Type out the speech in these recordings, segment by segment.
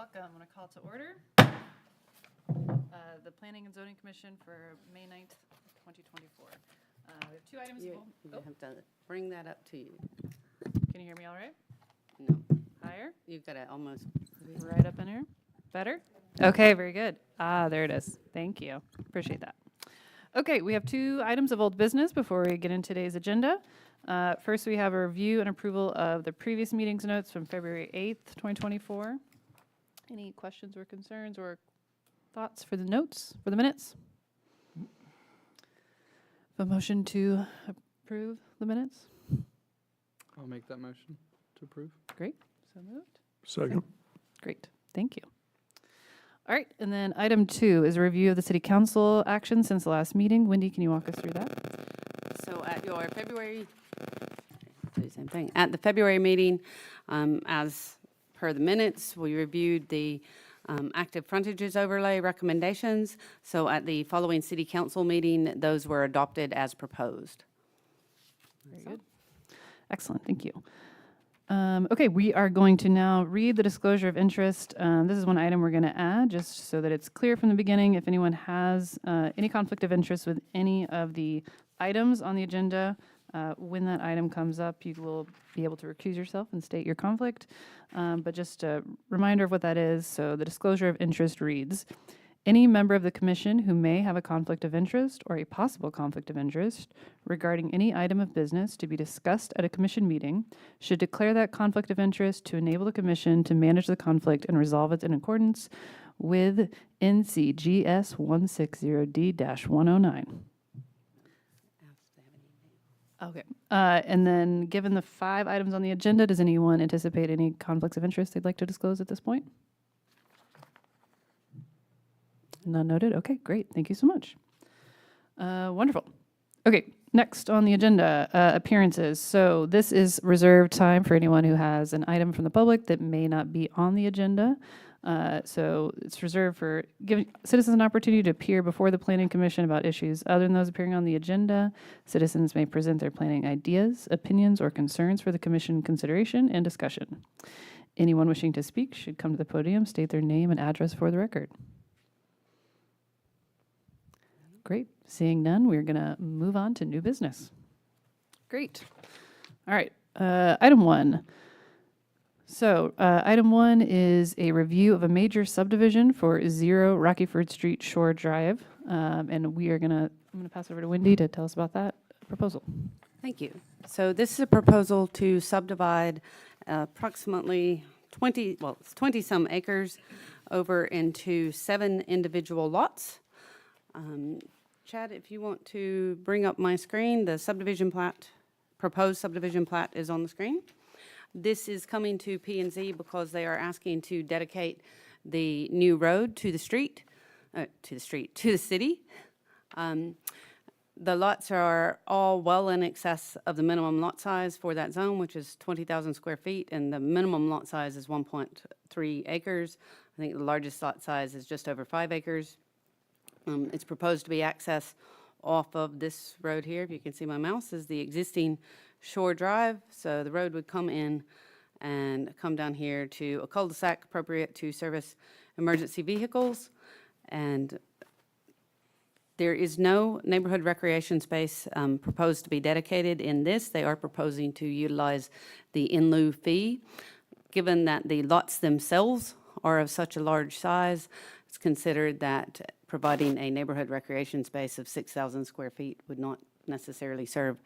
Welcome. I'm going to call to order the Planning and Zoning Commission for May 9th, 2024. We have two items. You have to bring that up to you. Can you hear me all right? No, Higher? you've got to almost. Right up in here? Better? Okay, very good. There it is. Thank you. Appreciate that. Okay, we have two items of old business before we get into today's agenda. First, we have a review and approval of the previous meeting's notes from February 8th, 2024. Any questions or concerns or thoughts for the notes, for the minutes? A motion to approve the minutes? I'll make that motion to approve. Great. So moved. Second. Great. Thank you. All right. And then item 2 is a review of the city council action since the last meeting. Wendy, can you walk us through that? So at your February, do the same thing. At the February meeting, as per the minutes, we reviewed the active frontages overlay recommendations. So at the following city council meeting, those were adopted as proposed. Very good. Excellent. Thank you. Okay, we are going to now read the disclosure of interest. This is one item we're going to add just so that it's clear from the beginning. If anyone has any conflict of interest with any of the items on the agenda, when that item comes up, you will be able to recuse yourself and state your conflict. But just a reminder of what that is. So the disclosure of interest reads, any member of the commission who may have a conflict of interest or a possible conflict of interest regarding any item of business to be discussed at a commission meeting should declare that conflict of interest to enable the commission to manage the conflict and resolve it in accordance with NCGS 160D-109. Okay. And then given the 5 items on the agenda, does anyone anticipate any conflicts of interest they'd like to disclose at this point? None noted. Okay, great. Thank you so much. Wonderful. Okay, next on the agenda, appearances. So this is reserved time for anyone who has an item from the public that may not be on the agenda. So it's reserved for giving citizens an opportunity to appear before the Planning Commission about issues other than those appearing on the agenda. Citizens may present their planning ideas, opinions, or concerns for the Commission consideration and discussion. Anyone wishing to speak should come to the podium, state their name and address for the record. Great. Seeing none, we're going to move on to new business. Great. All right. Item 1. So item 1 is a review of a major subdivision for 0 Rockyford Street Shore Drive. And I'm going to pass over to Wendy to tell us about that proposal. Thank you. So this is a proposal to subdivide approximately 20-some acres over into 7 individual lots. Chad, if you want to bring up my screen, the subdivision plat, proposed subdivision plat is on the screen. This is coming to P&Z because they are asking to dedicate the new road to the city. The lots are all well in excess of the minimum lot size for that zone, which is 20,000 square feet, and the minimum lot size is 1.3 acres. I think the largest lot size is just over 5 acres. It's proposed to be accessed off of this road here. If you can see my mouse, is the existing Shore Drive. So the road would come in and come down here to a cul-de-sac appropriate to service emergency vehicles. And there is no neighborhood recreation space proposed to be dedicated in this. They are proposing to utilize the in lieu fee. Given that the lots themselves are of such a large size, it's considered that providing a neighborhood recreation space of 6,000 square feet would not necessarily serve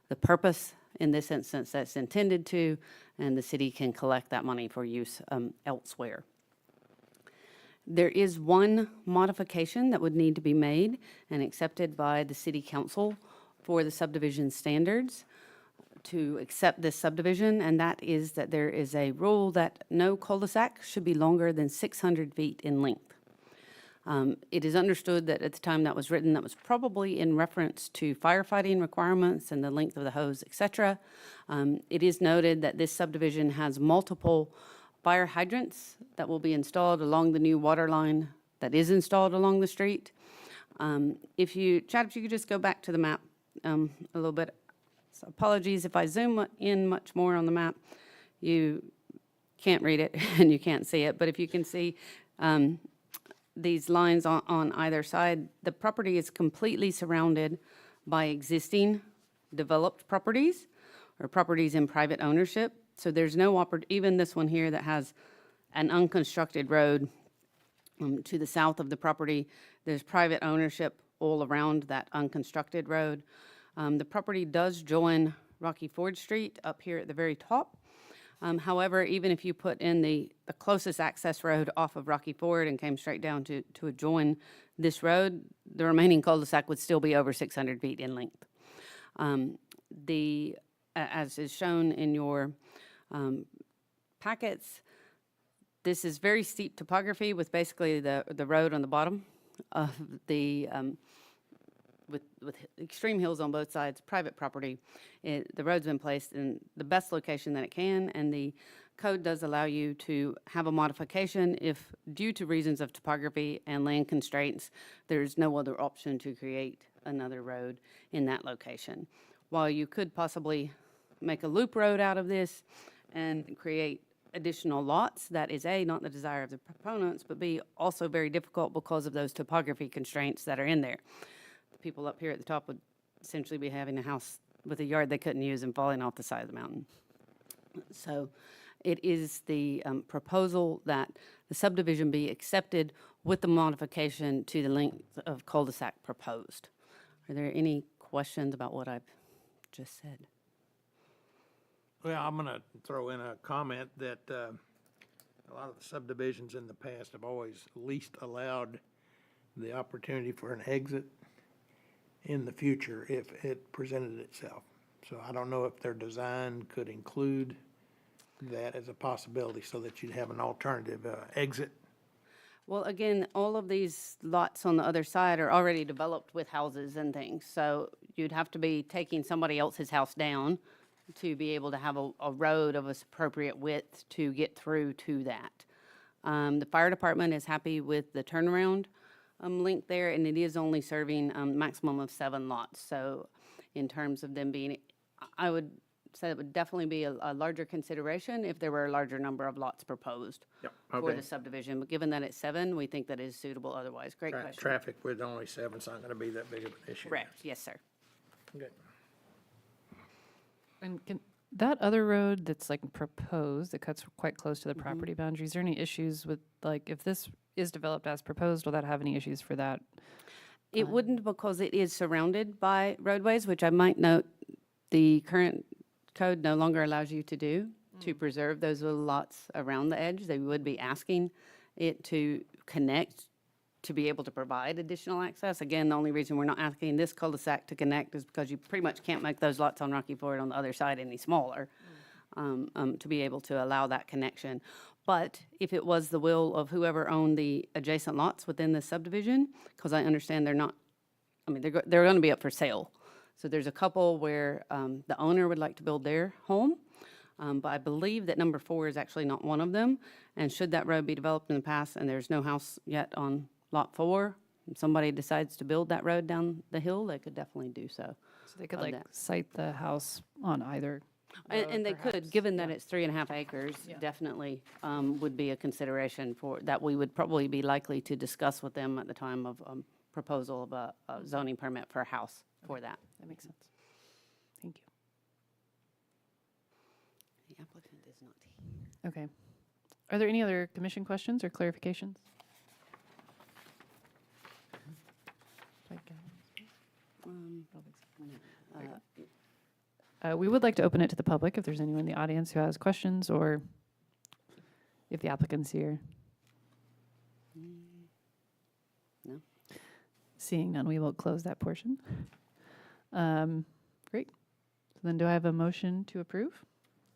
the purpose in this instance that's intended to, and the city can collect that money for use elsewhere. There is one modification that would need to be made and accepted by the city council for the subdivision standards to accept this subdivision, and that is that there is a rule that no cul-de-sac should be longer than 600 feet in length. It is understood that at the time that was written, that was probably in reference to firefighting requirements and the length of the hose, etc. It is noted that this subdivision has multiple fire hydrants that will be installed along the new water line that is installed along the street. Chad, if you could just go back to the map a little bit. So apologies if I zoom in much more on the map. You can't read it and you can't see it, but if you can see these lines on either side, the property is completely surrounded by existing developed properties or properties in private ownership. So there's no, even this one here that has an unconstructed road to the south of the property, there's private ownership all around that unconstructed road. The property does join Rocky Ford Street up here at the very top. However, even if you put in the closest access road off of Rocky Ford and came straight down to adjoin this road, the remaining cul-de-sac would still be over 600 feet in length. As is shown in your packets, this is very steep topography with basically the road on the bottom of the, with extreme hills on both sides, private property. The road's been placed in the best location that it can, and the code does allow you to have a modification if, due to reasons of topography and land constraints, there's no other option to create another road in that location. While you could possibly make a loop road out of this and create additional lots, that is A, not the desire of the proponents, but B, also very difficult because of those topography constraints that are in there. The people up here at the top would essentially be having a house with a yard they couldn't use and falling off the side of the mountain. So it is the proposal that the subdivision be accepted with the modification to the length of cul-de-sac proposed. Are there any questions about what I've just said? Well, I'm going to throw in a comment that a lot of the subdivisions in the past have always at least allowed the opportunity for an exit in the future if it presented itself. So I don't know if their design could include that as a possibility so that you'd have an alternative exit. Well, again, all of these lots on the other side are already developed with houses and things. So you'd have to be taking somebody else's house down to be able to have a road of appropriate width to get through to that. The fire department is happy with the turnaround link there, and it is only serving maximum of 7 lots. So in terms of them being, I would say it would definitely be a larger consideration if there were a larger number of lots proposed for the subdivision. But given that it's 7, we think that is suitable otherwise. Great question. Traffic with only 7 is not going to be that big of an issue. Correct, yes, sir. Okay. And can, that other road that's like proposed, that cuts quite close to the property boundary, is there any issues with, like, if this is developed as proposed, will that have any issues for that? It wouldn't, because it is surrounded by roadways, which I might note the current code no longer allows you to do, to preserve those little lots around the edge. They would be asking it to connect to be able to provide additional access. Again, the only reason we're not asking this cul-de-sac to connect is because you pretty much can't make those lots on Rocky Ford on the other side any smaller to be able to allow that connection. But if it was the will of whoever owned the adjacent lots within the subdivision, because I understand they're not, I mean, they're going to be up for sale. So there's a couple where the owner would like to build their home, but I believe that number 4 is actually not one of them. And should that road be developed in the past and there's no house yet on Lot 4, and somebody decides to build that road down the hill, they could definitely do so. So they could Of like that. site the house on either road, And they perhaps. could, given that it's 3.5 acres, Yeah. definitely would be a consideration for, that we would probably be likely to discuss with them at the time of proposal of a zoning permit for a house for that. That makes sense. Thank you. The applicant is not here. Okay. Are there any other commission questions or clarifications? We would like to open it to the public if there's anyone in the audience who has questions or if the applicant's here. No. Seeing none, we will close that portion. Great. So then do I have a motion to approve?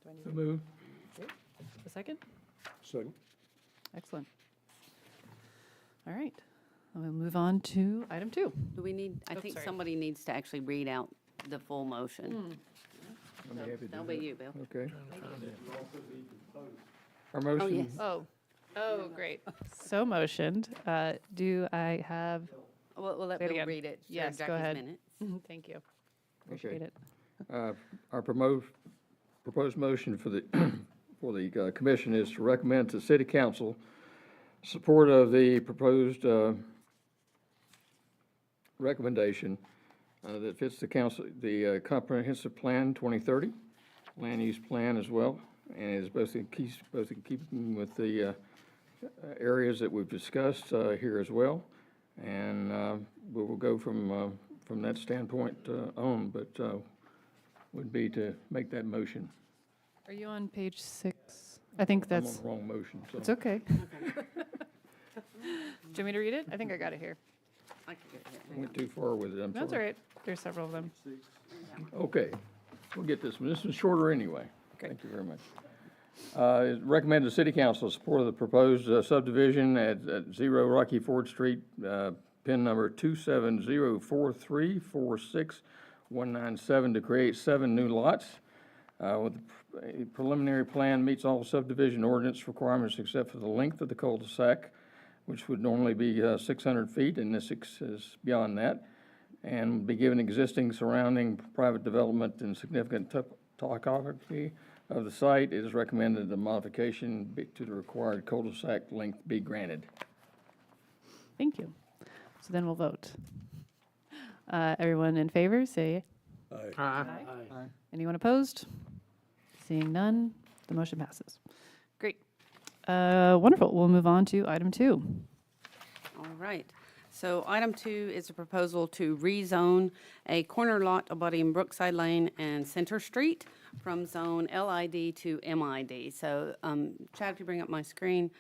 Do I need So move. a second? Second. Excellent. All right. We'll move on to item 2. Do we need, I Oh, think sorry. somebody needs to actually read out the full motion. So that'll be you, Bill. Okay. Our Oh, motion, yes. Oh, great. So motioned. Do I have, We'll let Say it Bill again. read it for Yes, go Jackie's ahead. minutes. thank you. Appreciate it. our proposed motion for the, for the commission is to recommend to city council support of the proposed recommendation that fits the council, the comprehensive plan 2030, land use plan as well, and is both in keeping with the areas that we've discussed here as well. And we will go from that standpoint on, but would be to make that motion. Are you on page 6? I think I'm on that's, the wrong motion, so. it's okay. Do you want me to read it? I think I got it here. I could get it here. I Hang went on. too far with it, I'm sorry. That's all right. There's several of them. Okay, we'll get this one. This one's shorter anyway. Great. Thank you very much. Recommend the city council support of the proposed subdivision at 0 Rocky Ford Street, pin number 270434619 to create 7 new lots. With the preliminary plan meets all subdivision ordinance requirements except for the length of the cul-de-sac, which would normally be 600 feet, and this is beyond that, and be given existing surrounding private development and significant topography of the site. It is recommended the modification to the required cul-de-sac length be granted. Thank you. So then we'll vote. Everyone in favor, say Aye. anyone opposed? Seeing none, the motion passes. Great. Wonderful. We'll move on to item 2. All right. So item 2 is a proposal to rezone a corner lot abutting Brookside Lane and Center Street from zone LID to MID. So, Chad, if you bring up my screen.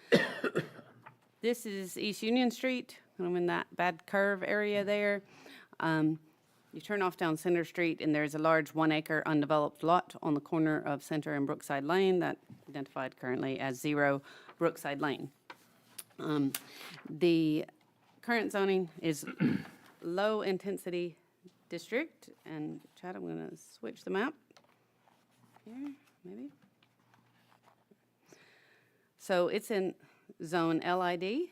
This is East Union Street, kind of in that bad curve area there. You turn off down Center Street, and there's a large 1-acre undeveloped lot on the corner of Center and Brookside Lane that identified currently as 0 Brookside Lane. The current zoning is low-intensity district, and Chad, I'm going to switch the map here, maybe. So it's in zone LID,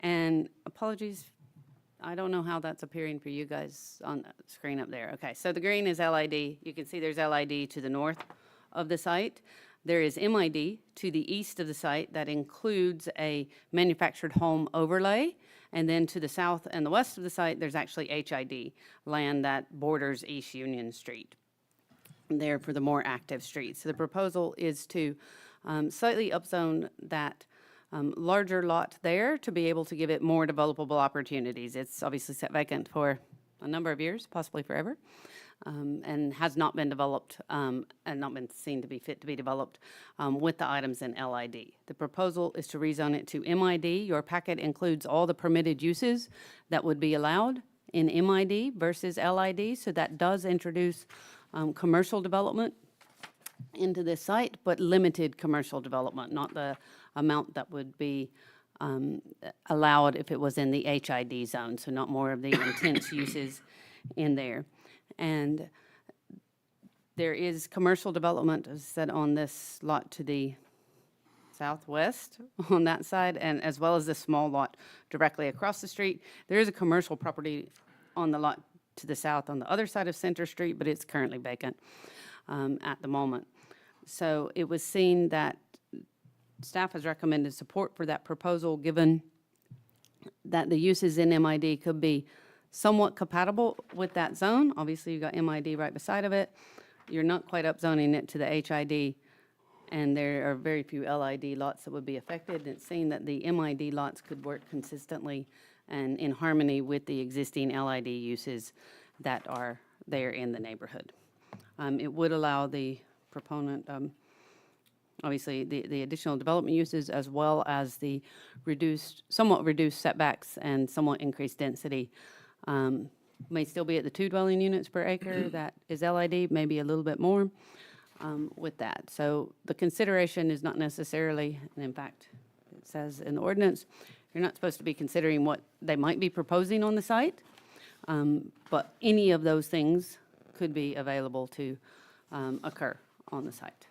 and apologies, I don't know how that's appearing for you guys on the screen up there. Okay, so the green is LID. You can see there's LID to the north of the site. There is MID to the east of the site that includes a manufactured home overlay. And then to the south and the west of the site, there's actually HID, land that borders East Union Street, there for the more active streets. So the proposal is to slightly upzone that larger lot there to be able to give it more developable opportunities. It's obviously set vacant for a number of years, possibly forever, and has not been developed and not been seen to be fit to be developed with the items in LID. The proposal is to rezone it to MID. Your packet includes all the permitted uses that would be allowed in MID versus LID, so that does introduce commercial development into this site, but limited commercial development, not the amount that would be allowed if it was in the HID zone, so not more of the intense uses in there. And there is commercial development, as I said, on this lot to the southwest on that side, and as well as the small lot directly across the street. There is a commercial property on the lot to the south on the other side of Center Street, but it's currently vacant at the moment. So it was seen that staff has recommended support for that proposal, given that the uses in MID could be somewhat compatible with that zone. Obviously, you've got MID right beside of it. You're not quite upzoning it to the HID, and there are very few LID lots that would be affected. It's seen that the MID lots could work consistently and in harmony with the existing LID uses that are there in the neighborhood. It would allow the proponent, obviously, the additional development uses, as well as the somewhat reduced setbacks and somewhat increased density. May still be at the 2 dwelling units per acre that is LID, maybe a little bit more with that. So the consideration is not necessarily, and in fact, it says in the ordinance, you're not supposed to be considering what they might be proposing on the site, but any of those things could be available to occur on the site.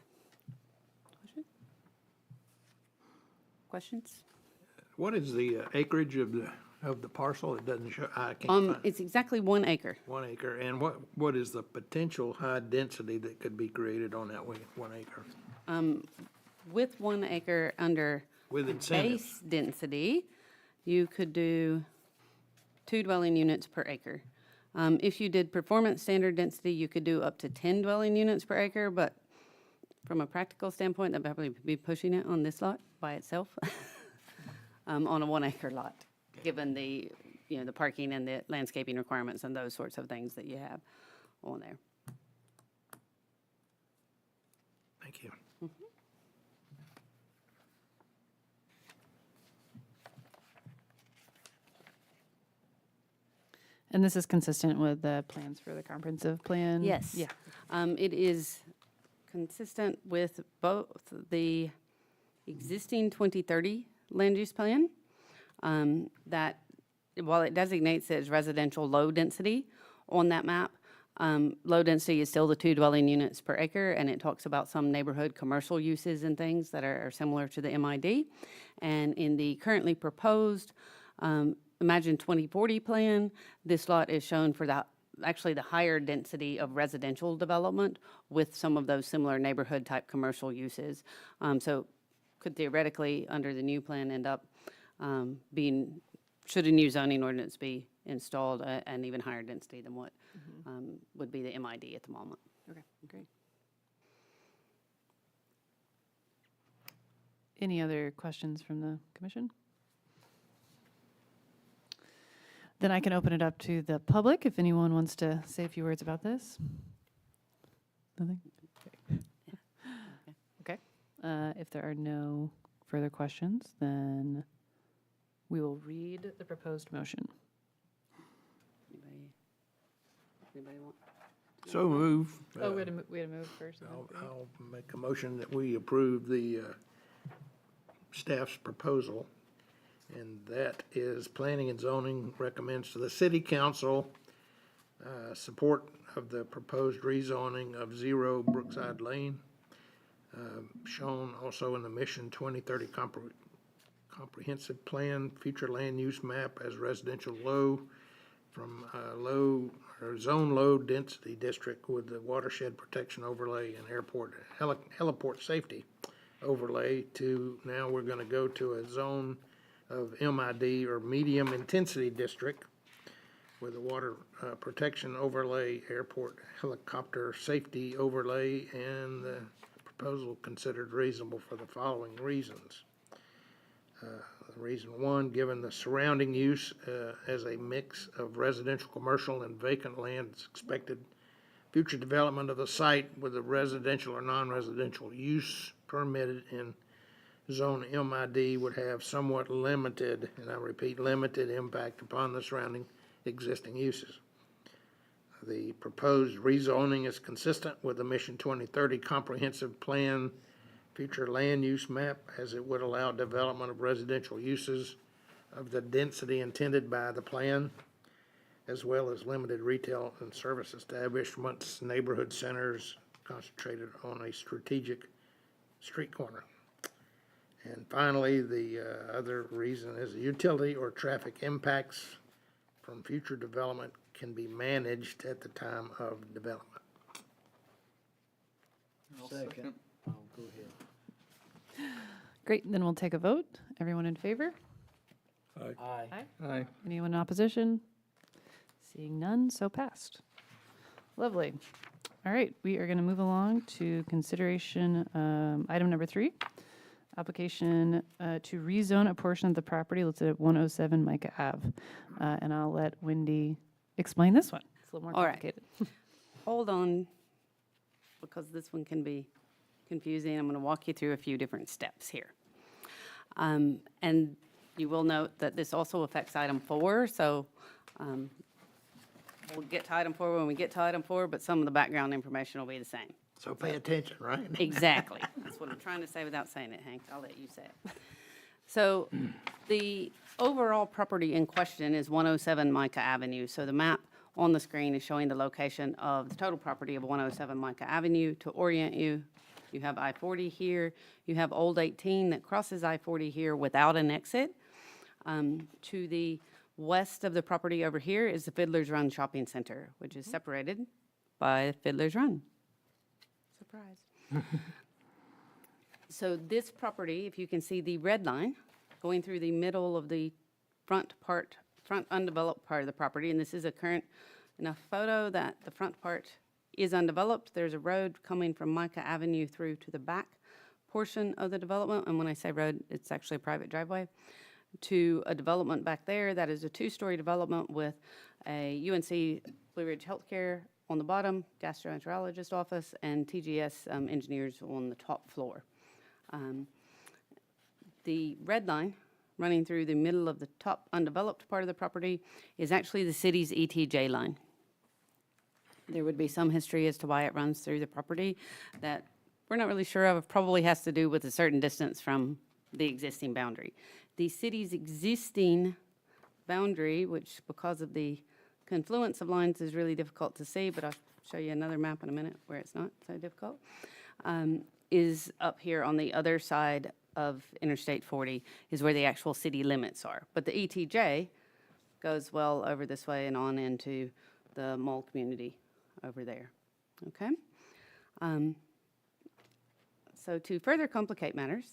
Questions? What is the acreage of the parcel? It doesn't show, I can't find it. It's exactly 1 acre. 1 acre, and what is the potential high density that could be created on that 1 acre? With 1 acre under With incentive. base density, you could do 2 dwelling units per acre. If you did performance standard density, you could do up to 10 dwelling units per acre, but from a practical standpoint, that'd probably be pushing it on this lot by itself, on a 1 acre lot, given the, the parking and the landscaping requirements and those sorts of things that you have on there. Thank you. And this is consistent with the plans for the comprehensive plan? Yes. Yeah. It is consistent with both the existing 2030 land use plan, that while it designates it as residential low density on that map, low density is still the 2 dwelling units per acre, and it talks about some neighborhood commercial uses and things that are similar to the MID. And in the currently proposed Imagine 2040 plan, this lot is shown for actually the higher density of residential development with some of those similar neighborhood type commercial uses. So could theoretically, under the new plan, end up being, should a new zoning ordinance be installed, an even higher density than what would be the MID at the moment. Okay, great. Any other questions from the commission? Then I can open it up to the public if anyone wants to say a few words about this. Nothing? Okay. If there are no further questions, then we will read the proposed motion. Anybody want? So move. Oh, we had to move first. I'll make a motion that we approve the staff's proposal, and that is planning and zoning recommends to the city council support of the proposed rezoning of 0 Brookside Lane, shown also in the Mission 2030 comprehensive plan, future land use map as residential low from low or zone low density district with the watershed protection overlay and airport heliport safety overlay to now we're going to go to a zone of MID or medium intensity district with a water protection overlay, airport helicopter safety overlay, and the proposal considered reasonable for the following reasons. Reason 1, given the surrounding use as a mix of residential, commercial, and vacant land, it's expected future development of the site with a residential or non-residential use permitted in zone MID would have somewhat limited, and I repeat, limited impact upon the surrounding existing uses. The proposed rezoning is consistent with the Mission 2030 comprehensive plan future land use map, as it would allow development of residential uses of the density intended by the plan, as well as limited retail and service establishments, neighborhood centers concentrated on a strategic street corner. And finally, the other reason is the utility or traffic impacts from future development can be managed at the time of development. Second. Oh, go ahead. Great, then we'll take a vote. Everyone in favor? Aye. Aye. Anyone in opposition? Seeing none, so passed. Lovely. All right, we are going to move along to consideration, item number 3, application to rezone a portion of the property listed at 107 Micah Ave. And I'll let Wendy explain this one. It's a little more All right. complicated. Hold on, because this one can be confusing. I'm going to walk you through a few different steps here. And you will note that this also affects item 4, so we'll get to item 4 when we get to item 4, but some of the background information will be the same. So pay attention, right? Exactly. That's what I'm trying to say without saying it, Hank. I'll let you say it. So the overall property in question is 107 Micah Avenue. So the map on the screen is showing the location of the total property of 107 Micah Avenue. To orient you, you have I-40 here. You have Old 18 that crosses I-40 here without an exit. To the west of the property over here is the Fiddler's Run Shopping Center, which is separated by Fiddler's Run. Surprise. So this property, if you can see the red line going through the middle of the front undeveloped part of the property, and this is a current enough photo that the front part is undeveloped. There's a road coming from Micah Avenue through to the back portion of the development, and when I say road, it's actually a private driveway, to a development back there that is a 2-story development with a UNC Blue Ridge Healthcare on the bottom, gastroenterologist office, and TGS engineers on the top floor. The red line running through the middle of the top undeveloped part of the property is actually the city's ETJ line. There would be some history as to why it runs through the property that we're not really sure of. It probably has to do with a certain distance from the existing boundary. The city's existing boundary, which because of the confluence of lines is really difficult to see, but I'll show you another map in a minute where it's not so difficult, is up here on the other side of Interstate 40 is where the actual city limits are. But the ETJ goes well over this way and on into the mall community over there, okay? So to further complicate matters,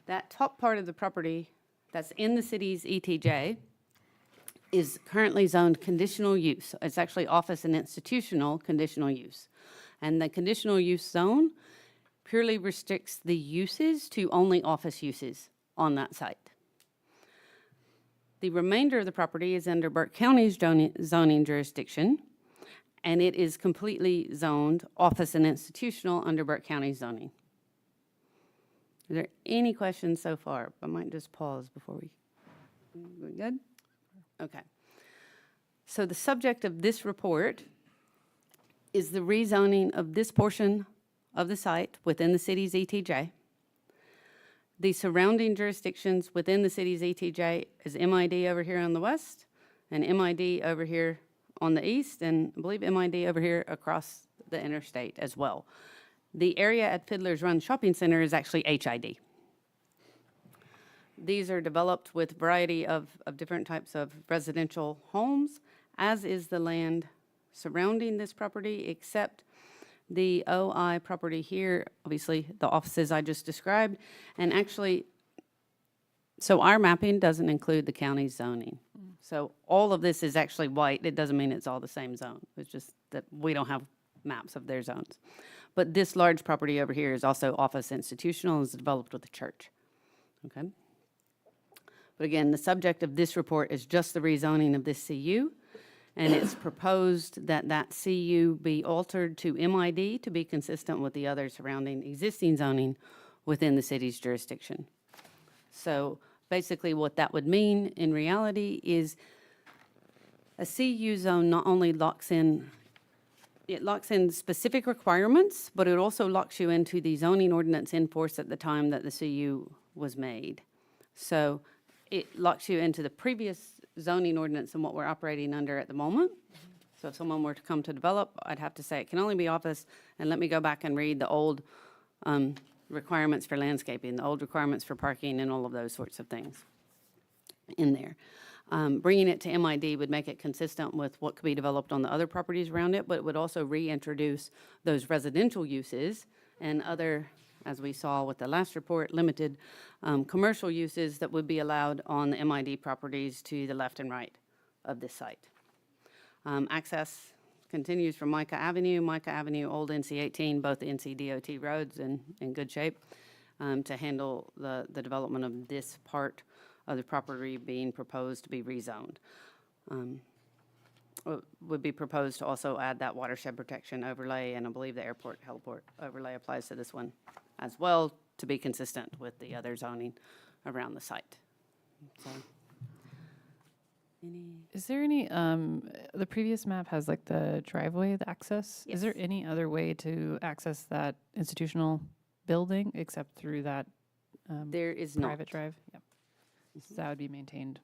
that top part of the property that's in the city's ETJ is currently zoned conditional use. It's actually office and institutional conditional use. And the conditional use zone purely restricts the uses to only office uses on that site. The remainder of the property is under Burke County's zoning jurisdiction, and it is completely zoned office and institutional under Burke County zoning. Are there any questions so far? I might just pause before we good? Okay. So the subject of this report is the rezoning of this portion of the site within the city's ETJ. The surrounding jurisdictions within the city's ETJ is MID over here on the west, and MID over here on the east, and I believe MID over here across the interstate as well. The area at Fiddler's Run Shopping Center is actually HID. These are developed with a variety of different types of residential homes, as is the land surrounding this property, except the OI property here, obviously the offices I just described, and actually, so our mapping doesn't include the county's zoning. So all of this is actually white. It doesn't mean it's all the same zone. It's just that we don't have maps of their zones. But this large property over here is also office institutional and is developed with the church, okay? But again, the subject of this report is just the rezoning of this CU, and it's proposed that that CU be altered to MID to be consistent with the other surrounding existing zoning within the city's jurisdiction. So basically what that would mean in reality is a CU zone not only locks in specific requirements, but it also locks you into the zoning ordinance in force at the time that the CU was made. So it locks you into the previous zoning ordinance and what we're operating under at the moment. So if someone were to come to develop, I'd have to say it can only be office, and let me go back and read the old requirements for landscaping, the old requirements for parking, and all of those sorts of things in there. Bringing it to MID would make it consistent with what could be developed on the other properties around it, but it would also reintroduce those residential uses and other, as we saw with the last report, limited commercial uses that would be allowed on the MID properties to the left and right of this site. Access continues from Micah Avenue, Old NC-18, both NC-DOT roads in good shape to handle the development of this part of the property being proposed to be rezoned. Would be proposed to also add that watershed protection overlay, and I believe the airport heliport overlay applies to this one as well to be consistent with the other zoning around the site. So, Is there any, the previous map has like the driveway, the access? Is there Yes. any other way to access that institutional building except through that there is not. private drive? Yep. So that would be maintained.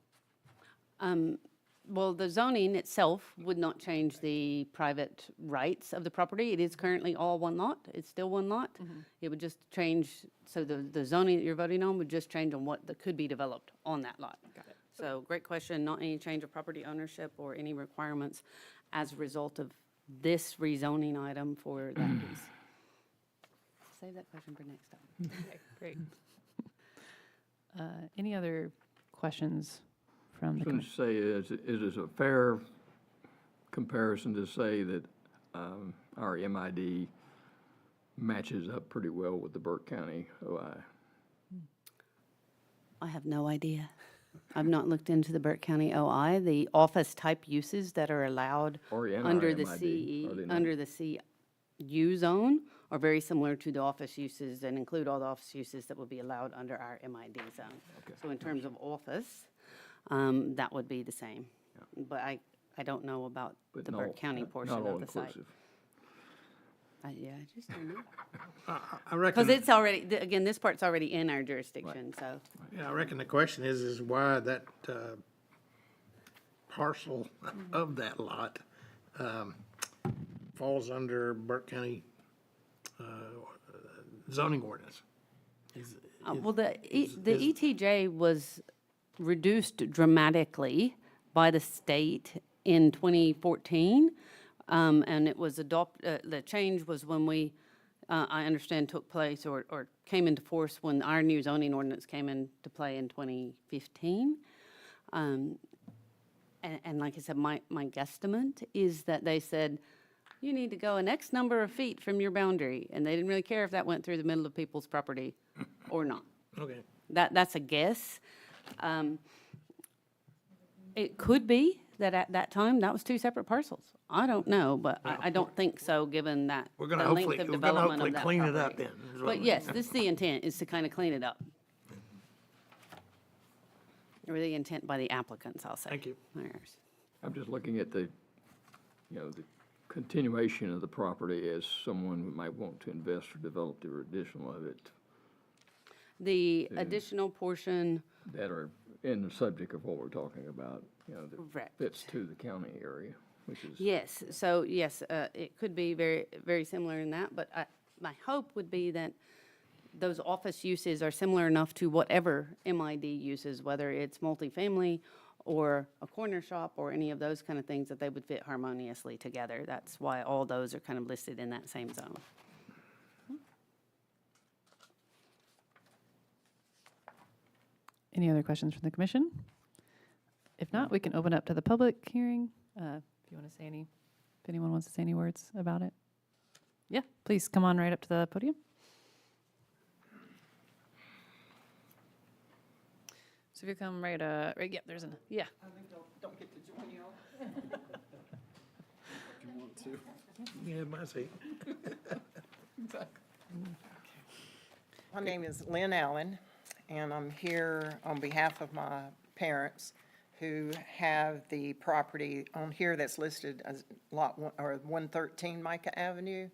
Well, the zoning itself would not change the private rights of the property. It is currently all one lot. It's still one lot. It would just change, so the zoning that you're voting on would just change on what could be developed on that lot. Got it. So great question, not any change of property ownership or any requirements as a result of this rezoning item for that piece. save that question for next time. Okay, great. Any other questions from the I was commission? going to say, is it a fair comparison to say that our MID matches up pretty well with the Burke County OI? I have no idea. I've not looked into the Burke County OI. The office type uses that are allowed Or in our under the MID, are they CE, not? under the CU zone are very similar to the office uses and include all the office uses that would be allowed under our MID zone. Okay. So in terms of office, that would be the same. But I don't know about But the not- Burke County not portion all of the site. inclusive. Yeah, I just don't know. I reckon. Because it's already, again, this part's already in our jurisdiction, so. Yeah, I reckon the question is why that parcel of that lot falls under Burke County zoning ordinance. Well, the is- ETJ was reduced dramatically by the state in 2014. And it was the change was when we, I understand, took place or came into force when our new zoning ordinance came into play in 2015. And like I said, my guesstimate is that they said, you need to go an X number of feet from your boundary. And they didn't really care if that went through the middle of people's property or not. Okay. That's a guess. It could be that at that time, that was two separate parcels. I don't know, but I don't think so, given that We're the gonna length hopefully, of we're gonna development hopefully of that clean it up property. then. is what But we- yes, this is the intent, is to kind of clean it up. Or the intent by the applicants, I'll say. Thank you. Ours. I'm just looking at the continuation of the property as someone who might want to invest or develop the additional of it The additional portion, that are in the subject of what we're talking about, that Correct. fits to the county area, which is. yes, so yes, it could be very, very similar in that, but my hope would be that those office uses are similar enough to whatever MID uses, whether it's multifamily or a corner shop or any of those kind of things, that they would fit harmoniously together. That's why all those are kind of listed in that same zone. Any other questions from the commission? If not, we can open up to the public hearing. If you want to say any, if anyone wants to say any words about it. Yeah, please come on right up to the podium. So if you come right, yeah, there's an, yeah. Yeah, my seat. My name is Lynn Allen, and I'm here on behalf of my parents who have the property on here that's listed as Lot 113 Micah Avenue.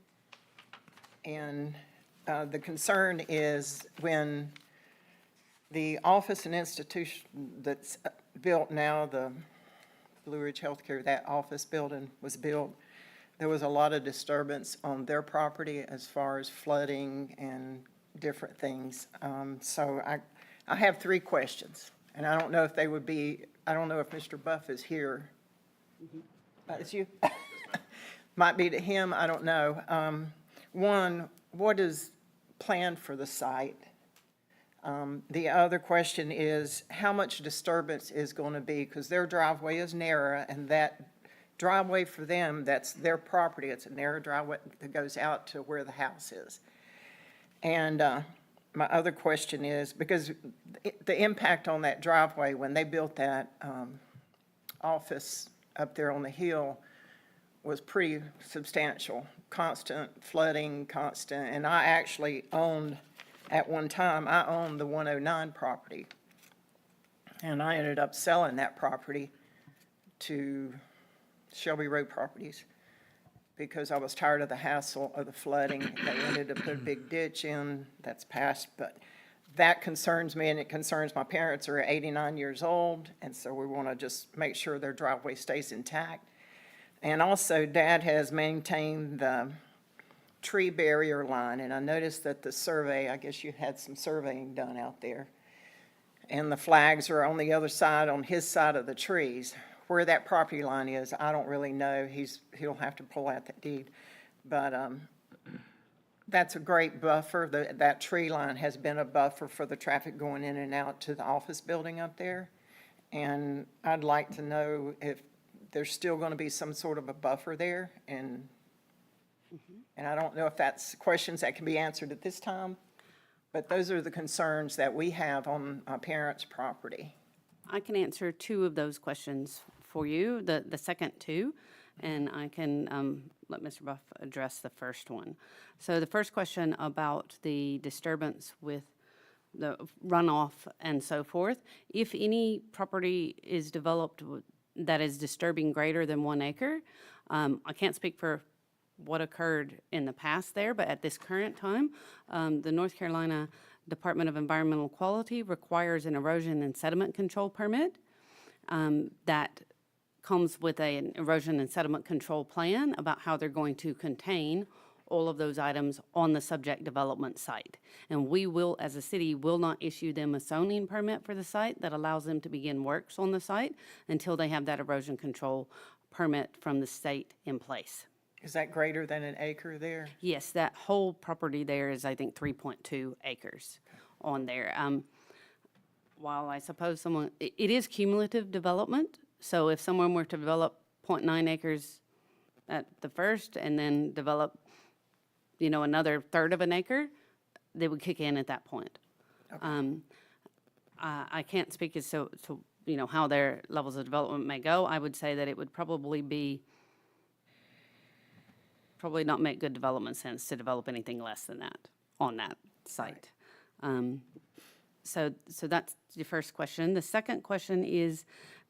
And the concern is when the office and institution that's built now, the Blue Ridge Healthcare, that office building was built, there was a lot of disturbance on their property as far as flooding and different things. So I have three questions, and I don't know if they would be, I don't know if Mr. Buff is here. It's you? Might be to him, I don't know. One, what is planned for the site? The other question is, how much disturbance is going to be? Because their driveway is narrow, and that driveway for them, that's their property. It's a narrow driveway that goes out to where the house is. And my other question is, because the impact on that driveway, when they built that office up there on the hill, was pretty substantial. Constant flooding, constant, and I actually owned, at one time, I owned the 109 property. And I ended up selling that property to Shelby Road Properties because I was tired of the hassle of the flooding. They wanted to put a big ditch in, that's passed, but that concerns me, and it concerns my parents who are 89 years old, and so we want to just make sure their driveway stays intact. And also, Dad has maintained the tree barrier line, and I noticed that the survey, I guess you had some surveying done out there, and the flags are on the other side, on his side of the trees. Where that property line is, I don't really know. He'll have to pull out that deed. But That's a great buffer. That tree line has been a buffer for the traffic going in and out to the office building up there. And I'd like to know if there's still going to be some sort of a buffer there. And I don't know if that's questions that can be answered at this time, but those are the concerns that we have on my parents' property. I can answer two of those questions for you, the second two, and I can let Mr. Buff address the first one. So the first question about the disturbance with the runoff and so forth, if any property is developed that is disturbing greater than 1 acre, I can't speak for what occurred in the past there, but at this current time, the North Carolina Department of Environmental Quality requires an erosion and sediment control permit that comes with an erosion and sediment control plan about how they're going to contain all of those items on the subject development site. And we will, as a city, will not issue them a zoning permit for the site that allows them to begin works on the site until they have that erosion control permit from the state in place. Is that greater than an acre there? Yes, that whole property there is, I think, 3.2 acres on there. While I suppose it is cumulative development, so if someone were to develop 0.9 acres at the first and then develop, another third of an acre, they would kick in at that point. I can't speak as to how their levels of development may go. I would say that it would probably not make good development sense to develop anything less than that on that site. So that's your first question. The second question is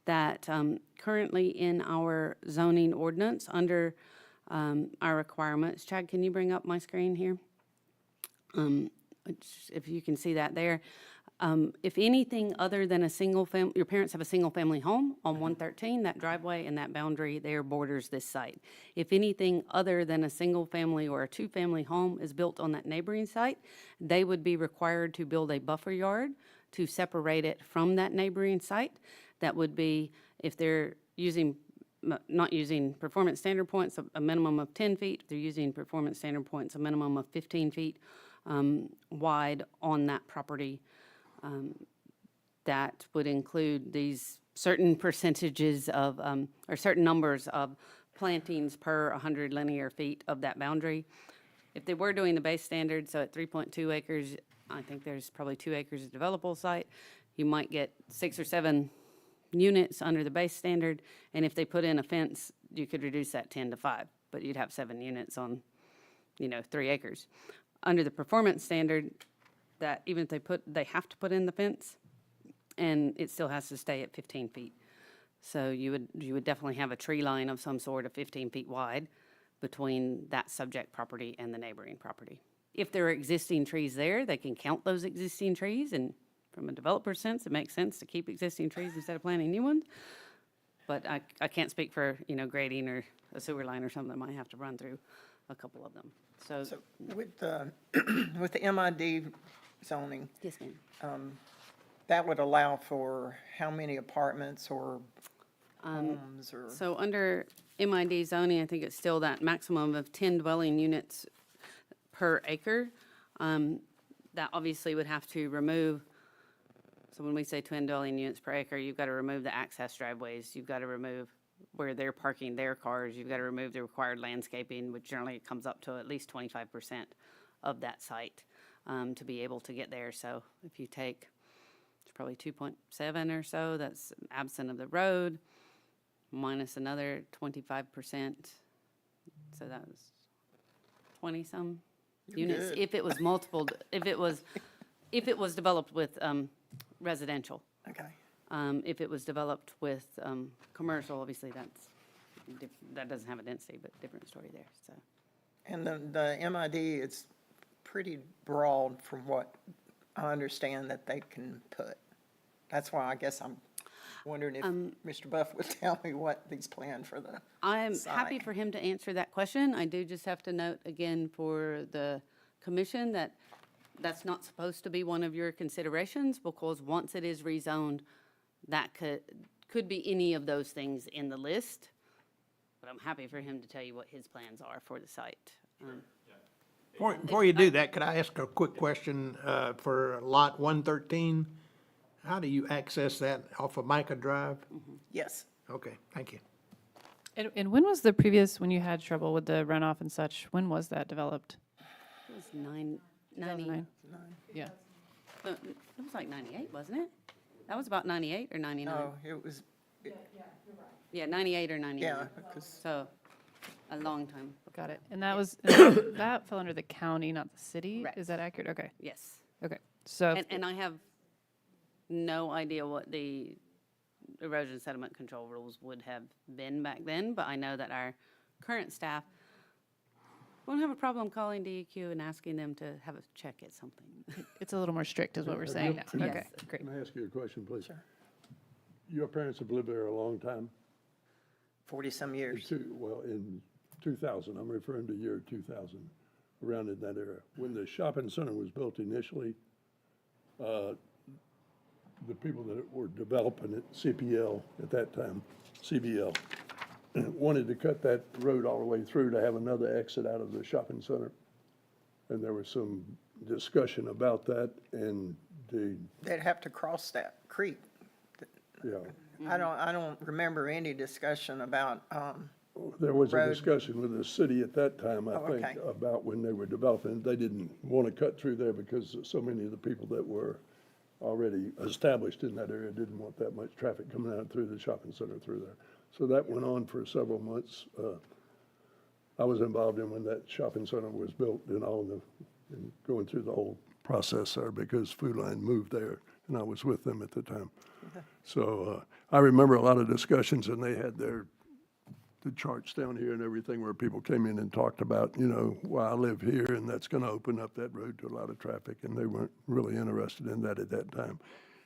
that currently in our zoning ordinance, under our requirements, Chad, can you bring up my screen here? If you can see that there. If anything other than your parents have a single-family home on 113, that driveway and that boundary there borders this site. If anything other than a single-family or a two-family home is built on that neighboring site, they would be required to build a buffer yard to separate it from that neighboring site. That would be, if they're not using performance standard points, a minimum of 10 feet. If they're using performance standard points, a minimum of 15 feet wide on that property. That would include these certain percentages of, or certain numbers of plantings per 100 linear feet of that boundary. If they were doing the base standard, so at 3.2 acres, I think there's probably 2 acres of developable site, you might get 6 or 7 units under the base standard, and if they put in a fence, you could reduce that 10 to 5, but you'd have 7 units on, 3 acres. Under the performance standard, that even if they have to put in the fence, and it still has to stay at 15 feet. So you would definitely have a tree line of some sort of 15 feet wide between that subject property and the neighboring property. If there are existing trees there, they can count those existing trees, and from a developer's sense, it makes sense to keep existing trees instead of planting new ones. But I can't speak for, grading or a sewer line or something that might have to run through a couple of them. So With the, with the MID zoning, yes, ma'am. that would allow for how many apartments or homes or? So under MID zoning, I think it's still that maximum of 10 dwelling units per acre. That obviously would have to remove, so when we say 10 dwelling units per acre, you've got to remove the access driveways, you've got to remove where they're parking their cars, you've got to remove the required landscaping, which generally comes up to at least 25% of that site to be able to get there. So if you take, it's probably 2.7 or so, that's absent of the road, minus another 25%. So that was 20-some units. good. If it was multiple, if it was developed with residential. Okay. If it was developed with commercial, obviously that doesn't have a density, but different story there, so. And the MID is pretty broad from what I understand that they can put. That's why I guess I'm wondering if Mr. Buff would tell me what he's planned for the I'm happy site. for him to answer that question. I do just have to note again for the commission that that's not supposed to be one of your considerations, because once it is rezoned, that could be any of those things in the list. But I'm happy for him to tell you what his plans are for the site. Before you do that, could I ask a quick question for lot 113? How do you access that off of Micah Drive? Yes. Okay, thank you. And when was the previous, when you had trouble with the runoff and such, when was that developed? It was 90, 2009? Yeah. it was like 98, wasn't it? That was about 98 or 99? No, it was, Yeah, 98 or 99. yeah, because, So, a long time. Got it. And that was, that fell under the county, not the city? Correct. Is that accurate? Okay. Yes. Okay. So, And I have no idea what the erosion sediment control rules would have been back then, but I know that our current staff won't have a problem calling DEQ and asking them to have a check at something. it's a little more strict is what we're Have saying you- now. Okay, Yes. great. Can I ask you a question, please? Sure. Your parents have lived there a long time? 40-some years. Well, in 2000, I'm referring to year 2000, around in that era. When the shopping center was built initially, the people that were developing it, CPL at that time, CBL, wanted to cut that road all the way through to have another exit out of the shopping center. And there was some discussion about that, and They'd have to cross that creek. yeah. I don't remember any discussion about, There was a road. discussion with the city at that time, I Oh, think, okay. about when they were developing. They didn't want to cut through there because so many of the people that were already established in that area didn't want that much traffic coming out through the shopping center through there. So that went on for several months. I was involved in when that shopping center was built and and going through the whole process there because Food Line moved there and I was with them at the time. So I remember a lot of discussions and they had the charts down here and everything where people came in and talked about, well, I live here and that's going to open up that road to a lot of traffic. And they weren't really interested in that at that time.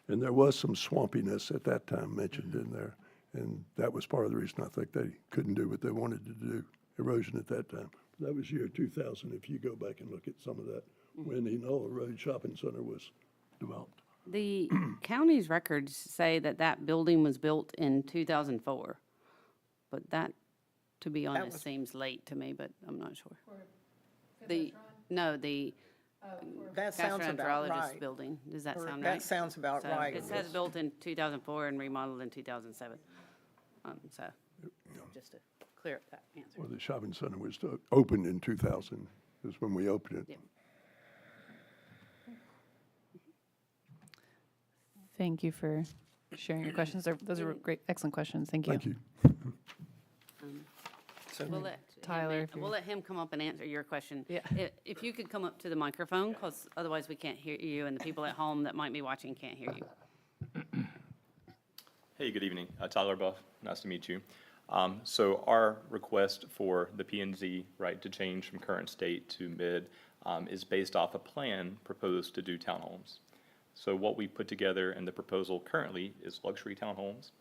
And there was some swampiness at that time mentioned in there. And that was part of the reason I think they couldn't do what they wanted to do, erosion at that time. That was year 2000, if you go back and look at some of that, when the Enola Road Shopping Center was developed. The county's records say that that building was built in 2004. But that, to be honest, was- seems late to me, but I'm not sure. No, the that sounds about gastroenterologist right. building. Does that Or sound right? That sounds about So right. it says built in 2004 and remodeled in 2007. So, just to clear up that answer. Well, the shopping center was opened in 2000, is when we opened it. Yeah. Thank you for sharing your questions. Those are great, excellent questions. Thank you. Thank you. We'll let Tyler, if we'll let him come up and answer your question. Yeah. If you could come up to the microphone, because otherwise we can't hear you, and the people at home that might be watching can't hear you. Hey, good evening. Tyler Buff, nice to meet you. So our request for the P&Z right to change from current state to mid is based off a plan proposed to do townhomes. So what we put together in the proposal currently is luxury townhomes.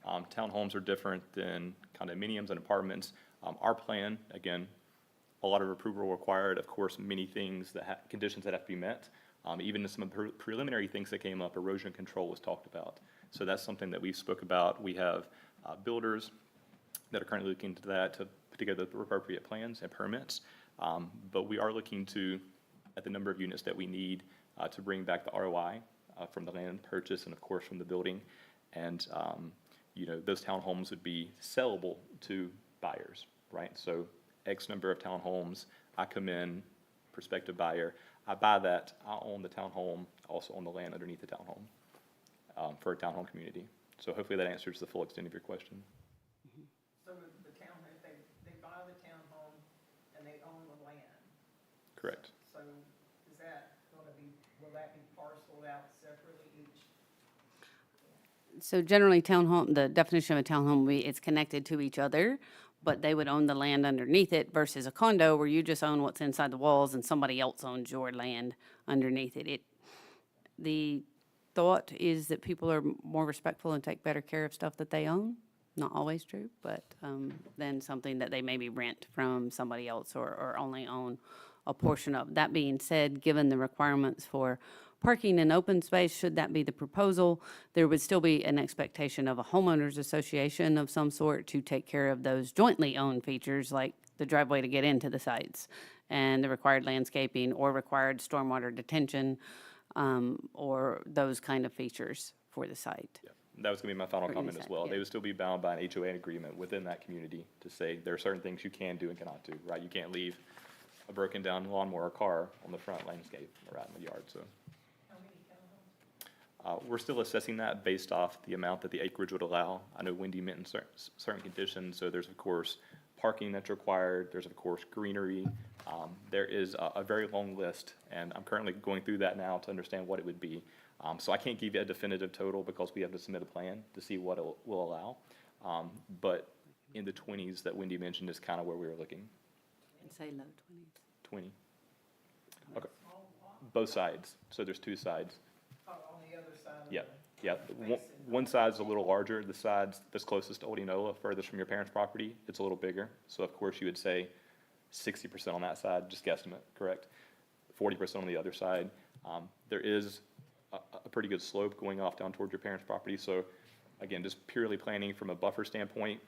Townhomes are different than condominiums and apartments. Our plan, again, a lot of approval required, of course, many things that conditions that have to be met. Even some preliminary things that came up, erosion control was talked about. So that's something that we spoke about. We have builders that are currently looking into that to put together the appropriate plans and permits. But we are looking at the number of units that we need to bring back the ROI from the land purchase and of course from the building. And, those townhomes would be sellable to buyers, right? So X number of townhomes, I come in, prospective buyer, I buy that, I own the townhome, also own the land underneath the townhome for a townhome community. So hopefully that answers the full extent of your question. So the town, they buy the townhome and they own the land. Correct. So is that going to be, will that be parceled out separately each? So generally, townhome, the definition of a townhome would be it's connected to each other, but they would own the land underneath it versus a condo where you just own what's inside the walls and somebody else owns your land underneath it. The thought is that people are more respectful and take better care of stuff that they own. Not always true, but than something that they maybe rent from somebody else or only own a portion of. That being said, given the requirements for parking and open space, should that be the proposal, there would still be an expectation of a homeowners association of some sort to take care of those jointly owned features like the driveway to get into the sites and the required landscaping or required stormwater detention, or those kind of features for the site. That was gonna be my final Or you comment as said, well. yeah. They would still be bound by an HOA agreement within that community to say there are certain things you can do and cannot do, right? You can't leave a broken down lawnmower or car on the front landscape or out in the yard, so. We're still assessing that based off the amount that the acreage would allow. I know Wendy meant in certain conditions, so there's of course parking that's required, there's of course greenery. There is a very long list, and I'm currently going through that now to understand what it would be. So I can't give you a definitive total because we have to submit a plan to see what it will allow. But in the 20s that Wendy mentioned is kind of where we were looking, And say low 20s. 20. Okay, both sides, so there's two sides. On the other side of Yeah, yeah. One side's a little larger. The side that's closest to Old Enola, furthest from your parents' property, it's a little bigger. So of course you would say 60% on that side, just guesstimate, correct? 40% on the other side. There is a pretty good slope going off down towards your parents' property. So again, just purely planning from a buffer standpoint,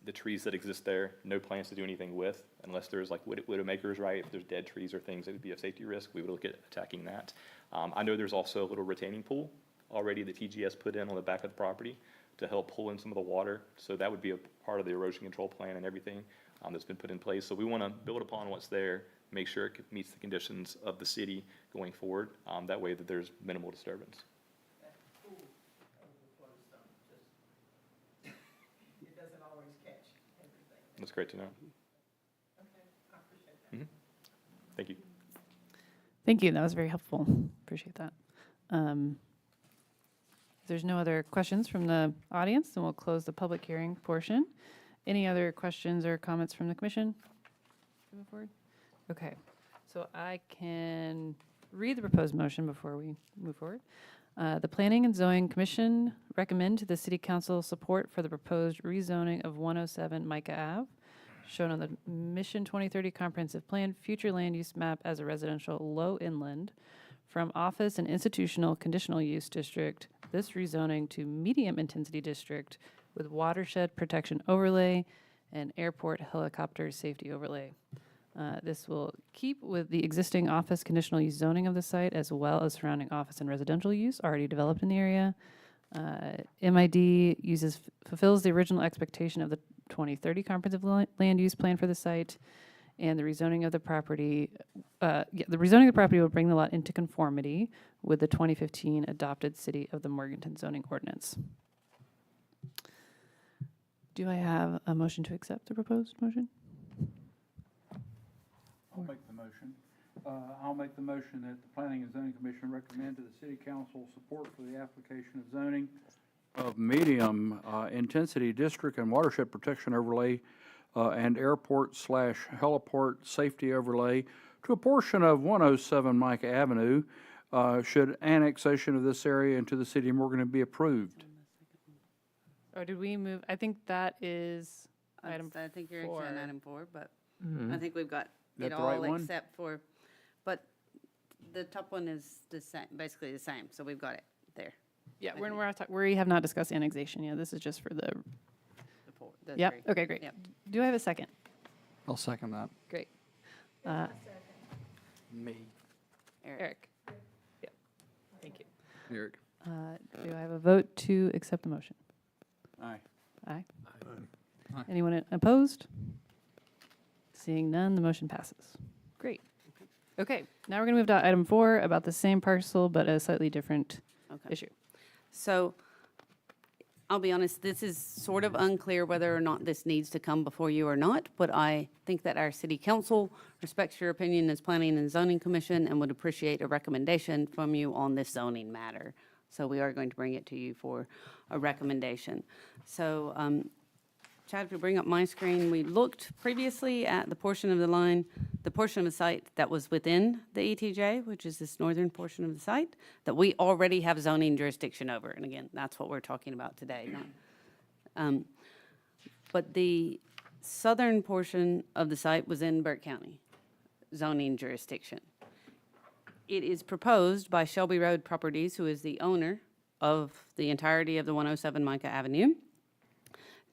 the trees that exist there, no plans to do anything with, unless there's like widowmakers, right? If there's dead trees or things that would be a safety risk, we would look at attacking that. I know there's also a little retaining pool already that TGS put in on the back of the property to help pull in some of the water. So that would be a part of the erosion control plan and everything that's been put in place. So we want to build upon what's there, make sure it meets the conditions of the city going forward. That way that there's minimal disturbance. It doesn't always catch everything. That's great to know. Okay, I appreciate that. Thank you. Thank you, that was very helpful. Appreciate that. If there's no other questions from the audience, then we'll close the public hearing portion. Any other questions or comments from the commission? Move forward. Okay, so I can read the proposed motion before we move forward. The Planning and Zoning Commission recommend to the City Council support for the proposed rezoning of 107 Micah Ave, shown on the Mission 2030 Comprehensive Plan future land use map as a residential low inland from office and institutional conditional use district, this rezoning to medium intensity district with watershed protection overlay and airport helicopter safety overlay. This will keep with the existing office conditional use zoning of the site as well as surrounding office and residential use already developed in the area. MID fulfills the original expectation of the 2030 comprehensive land use plan for the site, and the rezoning of the property, will bring the lot into conformity with the 2015 adopted City of the Morganton zoning ordinance. Do I have a motion to accept the proposed motion? I'll make the motion. I'll make the motion that the Planning and Zoning Commission recommend to the City Council support for the application of zoning of medium intensity district and watershed protection overlay and airport/heliport safety overlay to a portion of 107 Micah Avenue should annexation of this area into the city of Morganton be approved. Or did we move, I think that is item I think you're four. on item 4, but I think we've got That it the right all one? except for, but the top one is the same, basically the same, so we've got it there. Yeah, I we're, think. we have not discussed annexation yet. This is just for the, The four, the yep, three. okay, great. Yep. Do I have a second? I'll second that. Great. Me. Eric? Yep, thank you. Eric. Do I have a vote to accept the motion? Aye. Aye. Aye. Anyone opposed? Seeing none, the motion passes. Great. Okay, now we're going to move to item 4 about the same parcel but a slightly different Okay. issue. So, I'll be honest, this is sort of unclear whether or not this needs to come before you or not, but I think that our city council respects your opinion as Planning and Zoning Commission and would appreciate a recommendation from you on this zoning matter. So we are going to bring it to you for a recommendation. So, Chad, if you bring up my screen, we looked previously at the portion of the line, the portion of the site that was within the ETJ, which is this northern portion of the site, that we already have zoning jurisdiction over. And again, that's what we're talking about today. But the southern portion of the site was in Burke County zoning jurisdiction. It is proposed by Shelby Road Properties, who is the owner of the entirety of the 107 Micah Avenue,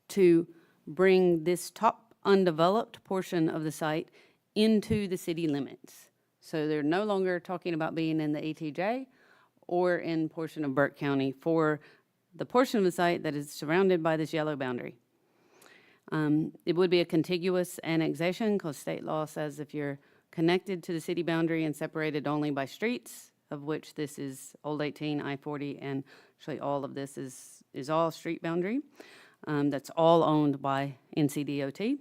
to bring this top undeveloped portion of the site into the city limits. So they're no longer talking about being in the ATJ or in portion of Burke County for the portion of the site that is surrounded by this yellow boundary. It would be a contiguous annexation because state law says if you're connected to the city boundary and separated only by streets, of which this is Old 18, I-40, and actually all of this is all street boundary. That's all owned by NCDOT.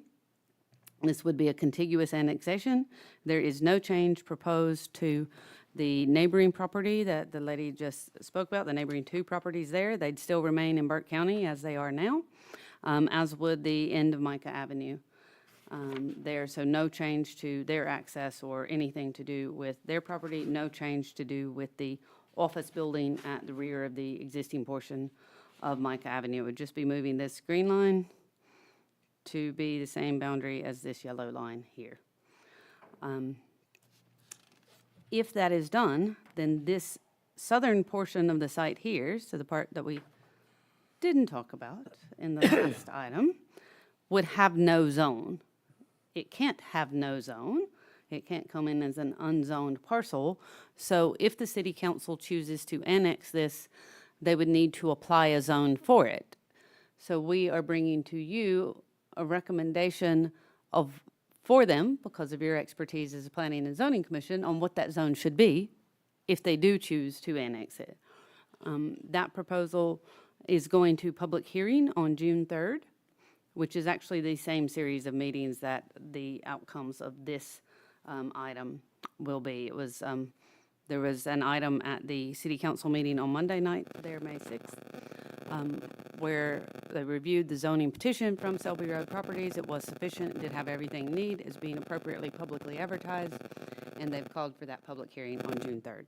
This would be a contiguous annexation. There is no change proposed to the neighboring property that the lady just spoke about, the neighboring 2 properties there. They'd still remain in Burke County as they are now, as would the end of Micah Avenue there. So no change to their access or anything to do with their property, no change to do with the office building at the rear of the existing portion of Micah Avenue. It would just be moving this green line to be the same boundary as this yellow line here. If that is done, then this southern portion of the site here, so the part that we didn't talk about in the last item, would have no zone. It can't have no zone. It can't come in as an unzoned parcel. So if the city council chooses to annex this, they would need to apply a zone for it. So we are bringing to you a recommendation for them, because of your expertise as a planning and zoning commission, on what that zone should be if they do choose to annex it. That proposal is going to public hearing on June 3rd, which is actually the same series of meetings that the outcomes of this item will be. It was, there was an item at the city council meeting on Monday night, there, May 6th, where they reviewed the zoning petition from Selby Road Properties. It was sufficient, it did have everything it needed, is being appropriately publicly advertised, and they've called for that public hearing on June 3rd.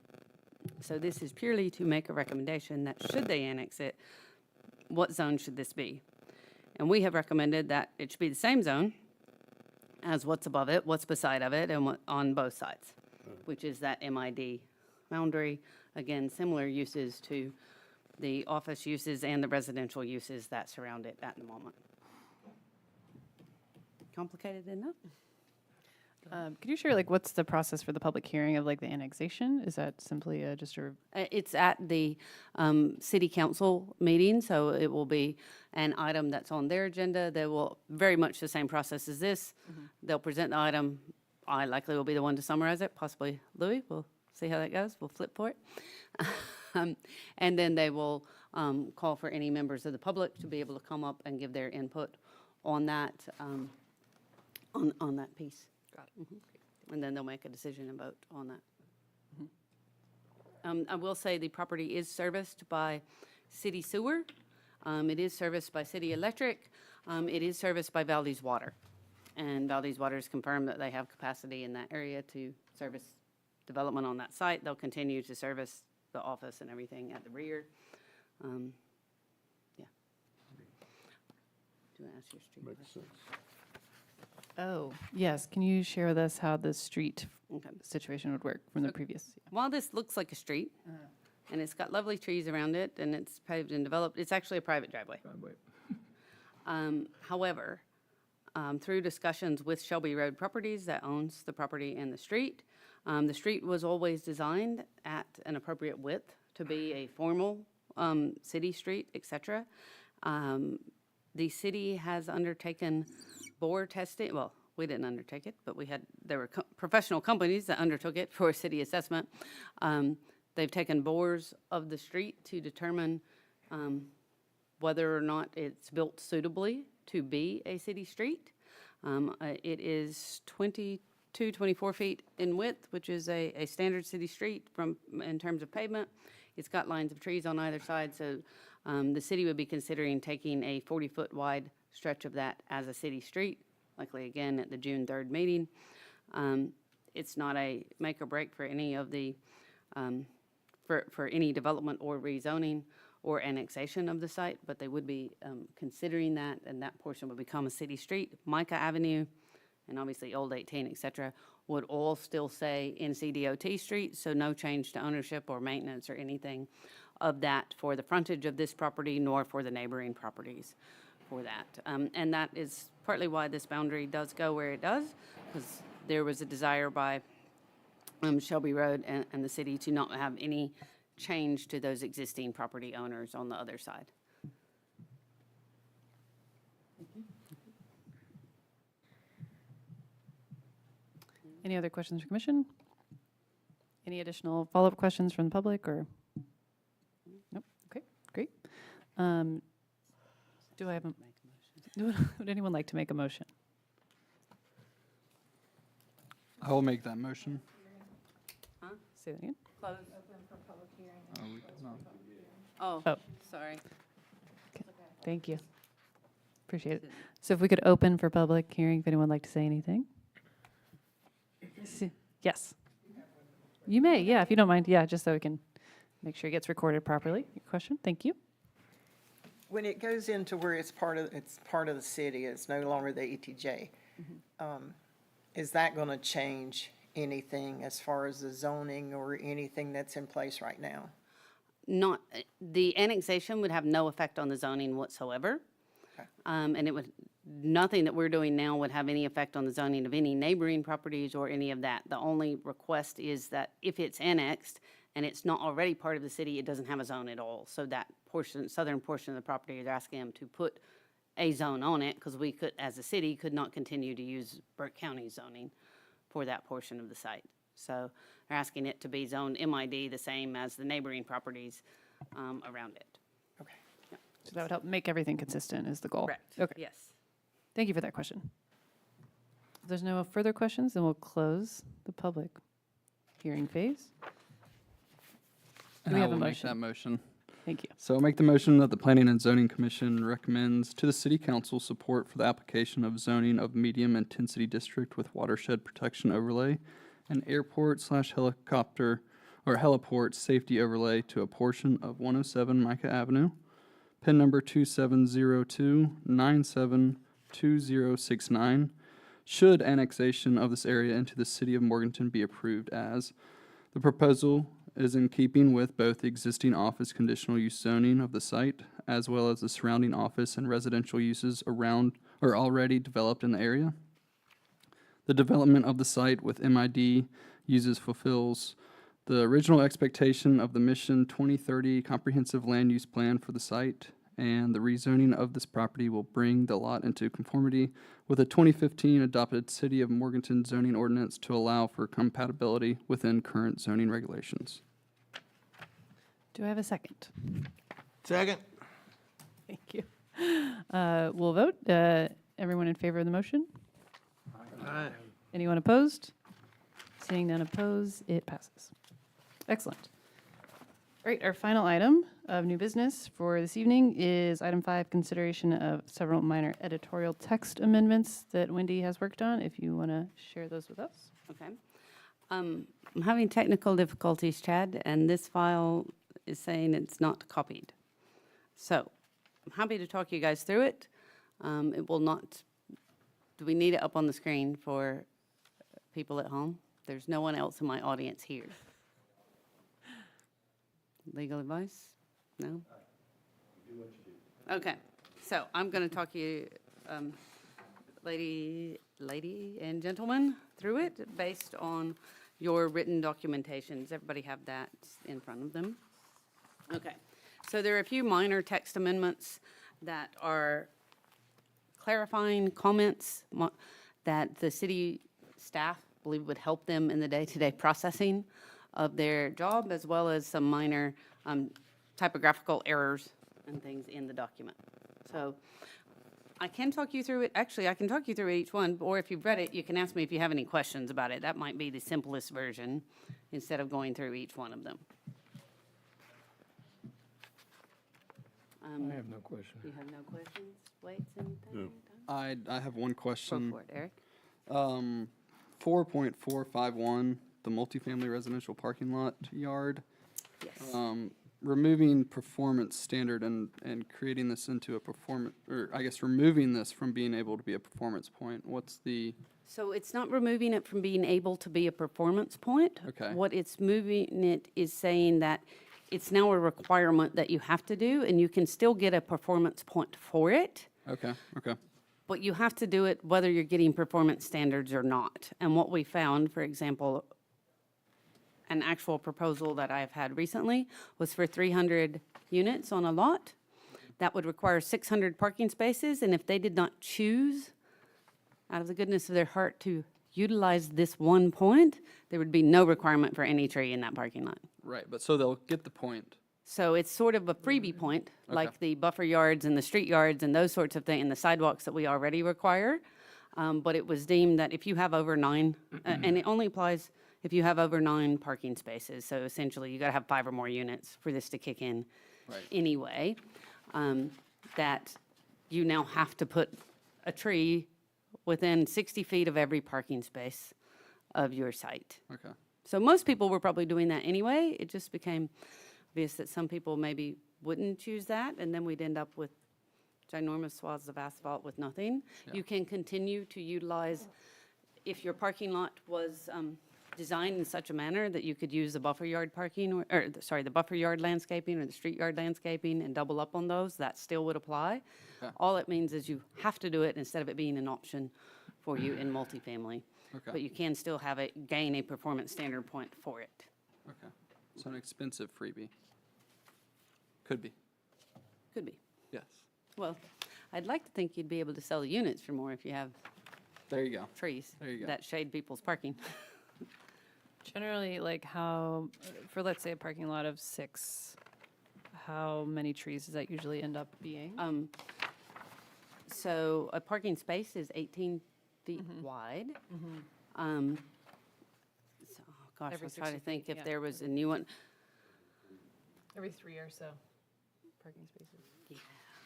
So this is purely to make a recommendation that should they annex it, what zone should this be? And we have recommended that it should be the same zone as what's above it, what's beside of it, and what on both sides, which is that MID boundary. Again, similar uses to the office uses and the residential uses that surround it at the moment. Complicated enough? Could you share, like, what's the process for the public hearing of, like, the annexation? Is that simply just a? It's at the city council meeting, so it will be an item that's on their agenda. They will, very much the same process as this. They'll present the item. I likely will be the one to summarize it, possibly Louis. We'll see how that goes. We'll flip for it. And then they will call for any members of the public to be able to come up and give their input on that, on that piece. Got it. And then they'll make a decision and vote on that. I will say the property is serviced by city sewer. It is serviced by city electric. It is serviced by Valdez Water. And Valdez Water has confirmed that they have capacity in that area to service development on that site. They'll continue to service the office and everything at the rear. Yeah. Do you want to ask your street Makes question? sense. Oh, yes. Can you share with us how the street Okay. situation would work from the previous? While this looks like a street, and it's got lovely trees around it, and it's paved and developed, it's actually a private driveway. However, through discussions with Shelby Road Properties that owns the property and the street was always designed at an appropriate width to be a formal city street, et cetera. The city has undertaken bore testing. Well, we didn't undertake it, but there were professional companies that undertook it for city assessment. They've taken bores of the street to determine whether or not it's built suitably to be a city street. It is 24 feet in width, which is a standard city street in terms of pavement. It's got lines of trees on either side, so the city would be considering taking a 40-foot wide stretch of that as a city street, likely again at the June 3rd meeting. It's not a make or break for any of the, for any development or rezoning or annexation of the site, but they would be considering that, and that portion would become a city street. Micah Avenue, and obviously Old 18, et cetera, would all still say NCDOT Street, so no change to ownership or maintenance or anything of that for the frontage of this property, nor for the neighboring properties for that. And that is partly why this boundary does go where it does, because there was a desire by Shelby Road and the city to not have any change to those existing property owners on the other side. Any other questions for commission? Any additional follow-up questions from the public or? Nope, okay, great. Do I have a, would anyone like to make a motion? I will make that motion. Say that again. Close. Oh, we did not. Oh, Oh. sorry. Thank you. Appreciate it. So if we could open for public hearing, if anyone would like to say anything? Yes. You may, yeah, if you don't mind, yeah, just so we can make sure it gets recorded properly. Your question, thank you. When it goes into where it's part of the city, it's no longer the ATJ, is that going to change anything as far as the zoning or anything that's in place right now? Not, the annexation would have no effect on the zoning whatsoever. Okay. And it would, nothing that we're doing now would have any effect on the zoning of any neighboring properties or any of that. The only request is that if it's annexed and it's not already part of the city, it doesn't have a zone at all. So that portion, southern portion of the property, is asking them to put a zone on it, because we could, as a city, could not continue to use Burke County zoning for that portion of the site. So they're asking it to be zoned MID, the same as the neighboring properties around it. Okay. So that would help make everything consistent is the goal. Correct. Okay, Yes. thank you for that question. If there's no further questions, then we'll close the public hearing phase. Do we And I have a will make motion? that motion. Thank you. So I'll make the motion that the Planning and Zoning Commission recommends to the City Council support for the application of zoning of medium intensity district with watershed protection overlay and airport/helicopter or heliport safety overlay to a portion of 107 Micah Avenue, PIN number 2702972069, should annexation of this area into the City of Morganton be approved as the proposal is in keeping with both the existing office conditional use zoning of the site as well as the surrounding office and residential uses around or already developed in the area. The development of the site with MID uses fulfills the original expectation of the Mission 2030 Comprehensive Land Use Plan for the site, and the rezoning of this property will bring the lot into conformity with a 2015 adopted City of Morganton zoning ordinance to allow for compatibility within current zoning regulations. Do I have a second? Second? Thank you. We'll vote. Everyone in favor of the motion? Aye. Anyone opposed? Seeing none opposed, it passes. Excellent. All right, our final item of new business for this evening is item 5, consideration of several minor editorial text amendments that Wendy has worked on, if you want to share those with us. Okay. I'm having technical difficulties, Chad, and this file is saying it's not copied. So I'm happy to talk you guys through it. It will not, do we need it up on the screen for people at home? There's no one else in my audience here. Legal advice? No? Okay, so I'm going to talk you, lady and gentlemen, through it based on your written documentation. Does everybody have that in front of them? Okay, so there are a few minor text amendments that are clarifying comments that the city staff believe would help them in the day-to-day processing of their job, as well as some minor typographical errors and things in the document. So I can talk you through it. Actually, I can talk you through each one, or if you've read it, you can ask me if you have any questions about it. That might be the simplest version instead of going through each one of them. I have no question. You have no questions? Waits anything? I have one Go question. for it, Eric. 4.451, the multifamily residential parking lot yard. Yes. Removing performance standard and creating this into a performance, or I guess removing this from being able to be a performance point. What's the, So it's not removing it from being able to be a performance point. Okay. What it's moving it is saying that it's now a requirement that you have to do, and you can still get a performance point for it. okay. But you have to do it whether you're getting performance standards or not. And what we found, for example, an actual proposal that I've had recently was for 300 units on a lot. That would require 600 parking spaces, and if they did not choose, out of the goodness of their heart, to utilize this one point, there would be no requirement for any tree in that parking lot. Right, but so they'll get the point. So it's sort of a freebie point, like the buffer yards and the street yards and those sorts of things, and the sidewalks that we already require. But it was deemed that if you have over 9, and it only applies if you have over 9 parking spaces. So essentially, you got to have 5 or more units for this to kick in anyway. That you now have to put a tree within 60 feet of every parking space of your site. Okay. So most people were probably doing that anyway. It just became obvious that some people maybe wouldn't choose that, and then we'd end up with ginormous swaths of asphalt with nothing. You can continue to utilize, if your parking lot was designed in such a manner that you could use the buffer yard parking, the buffer yard landscaping or the street yard landscaping and double up on those, that still would apply. Okay. All it means is you have to do it instead of it being an option for you in multifamily. Okay. But you can still have it gain a performance standard point for it. Okay. So an expensive freebie. Could be. Could be. Yes. Well, I'd like to think you'd be able to sell the units for more if you have There you go. trees There you go. that shade people's parking. Generally, like how, for let's say a parking lot of 6, how many trees does that usually end up being? So a parking space is 18 feet wide. So, oh gosh, Every I'm trying 60 to think feet, if yeah. there was a new one. Every 3 or so parking spaces,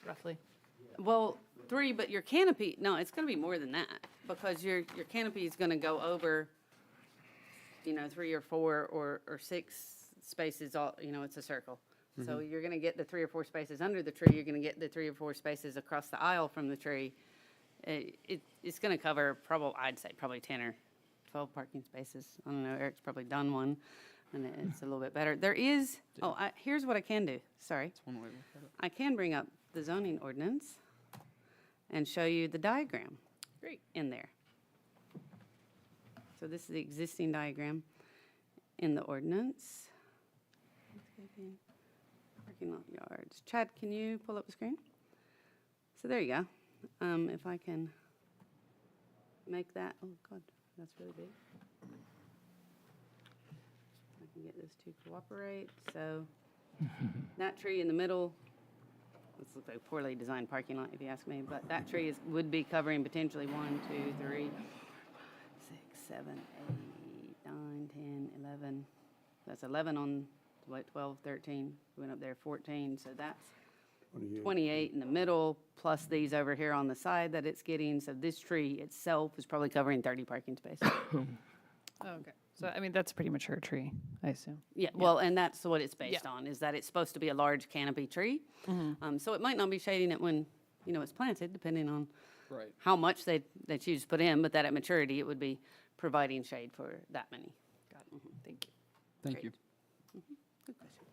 roughly. Well, 3, but your canopy, no, it's going to be more than that, because your canopy is going to go over, 3 or 4 or 6 spaces, all, it's a circle. So you're going to get the 3 or 4 spaces under the tree, you're going to get the 3 or 4 spaces across the aisle from the tree. It's going to cover I'd say probably 10 or 12 parking spaces. I don't know, Eric's probably done one, and it's a little bit better. There is, here's what I can do, sorry. That's one way to look at it. I can bring up the zoning ordinance and show you the diagram. Great. In there. So this is the existing diagram in the ordinance. Parking lot yards. Chad, can you pull up the screen? So there you go. If I can make that, oh God, that's really big. I can get this to cooperate. So that tree in the middle, this looks like a poorly designed parking lot, if you ask me, but that tree would be covering potentially 1, 2, 3, 4, 5, 6, 7, 8, 9, 10, 11. That's 11 on 12, 13. We went up there 14, so that's 28 in the middle, plus these over here on the side that it's getting. So this tree itself is probably covering 30 parking spaces. Oh, okay. So, I mean, that's a pretty mature tree, I assume. Yeah, well, and that's what it's based on, is that it's supposed to be a large canopy tree. So it might not be shading it when, it's planted, depending on Right. how much they choose to put in, but that at maturity, it would be providing shade for that many. Got it. Thank you. Thank you. Good question.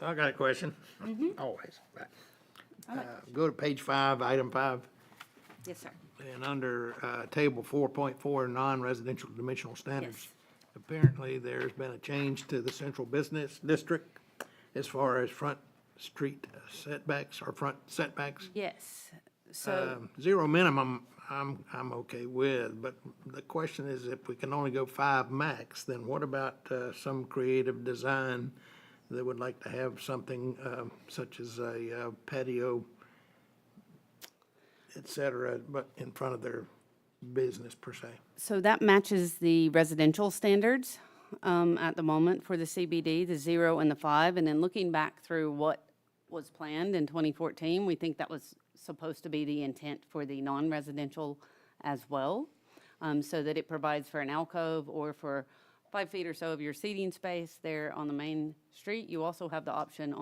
I got a question. Always. Go to page 5, item 5, Yes, sir. and under table 4.4, non-residential dimensional standards. Yes. Apparently, there's been a change to the central business district as far as front street setbacks or front setbacks. Yes, so, 0 minimum, I'm okay with, but the question is if we can only go 5 max, then what about some creative design that would like to have something such as a patio, et cetera, but in front of their business per se? so that matches the residential standards at the moment for the CBD, the 0 and the 5. And then looking back through what was planned in 2014, we think that was supposed to be the intent for the non-residential as well, so that it provides for an alcove or for 5 feet or so of your seating space there on the main street. You also have the option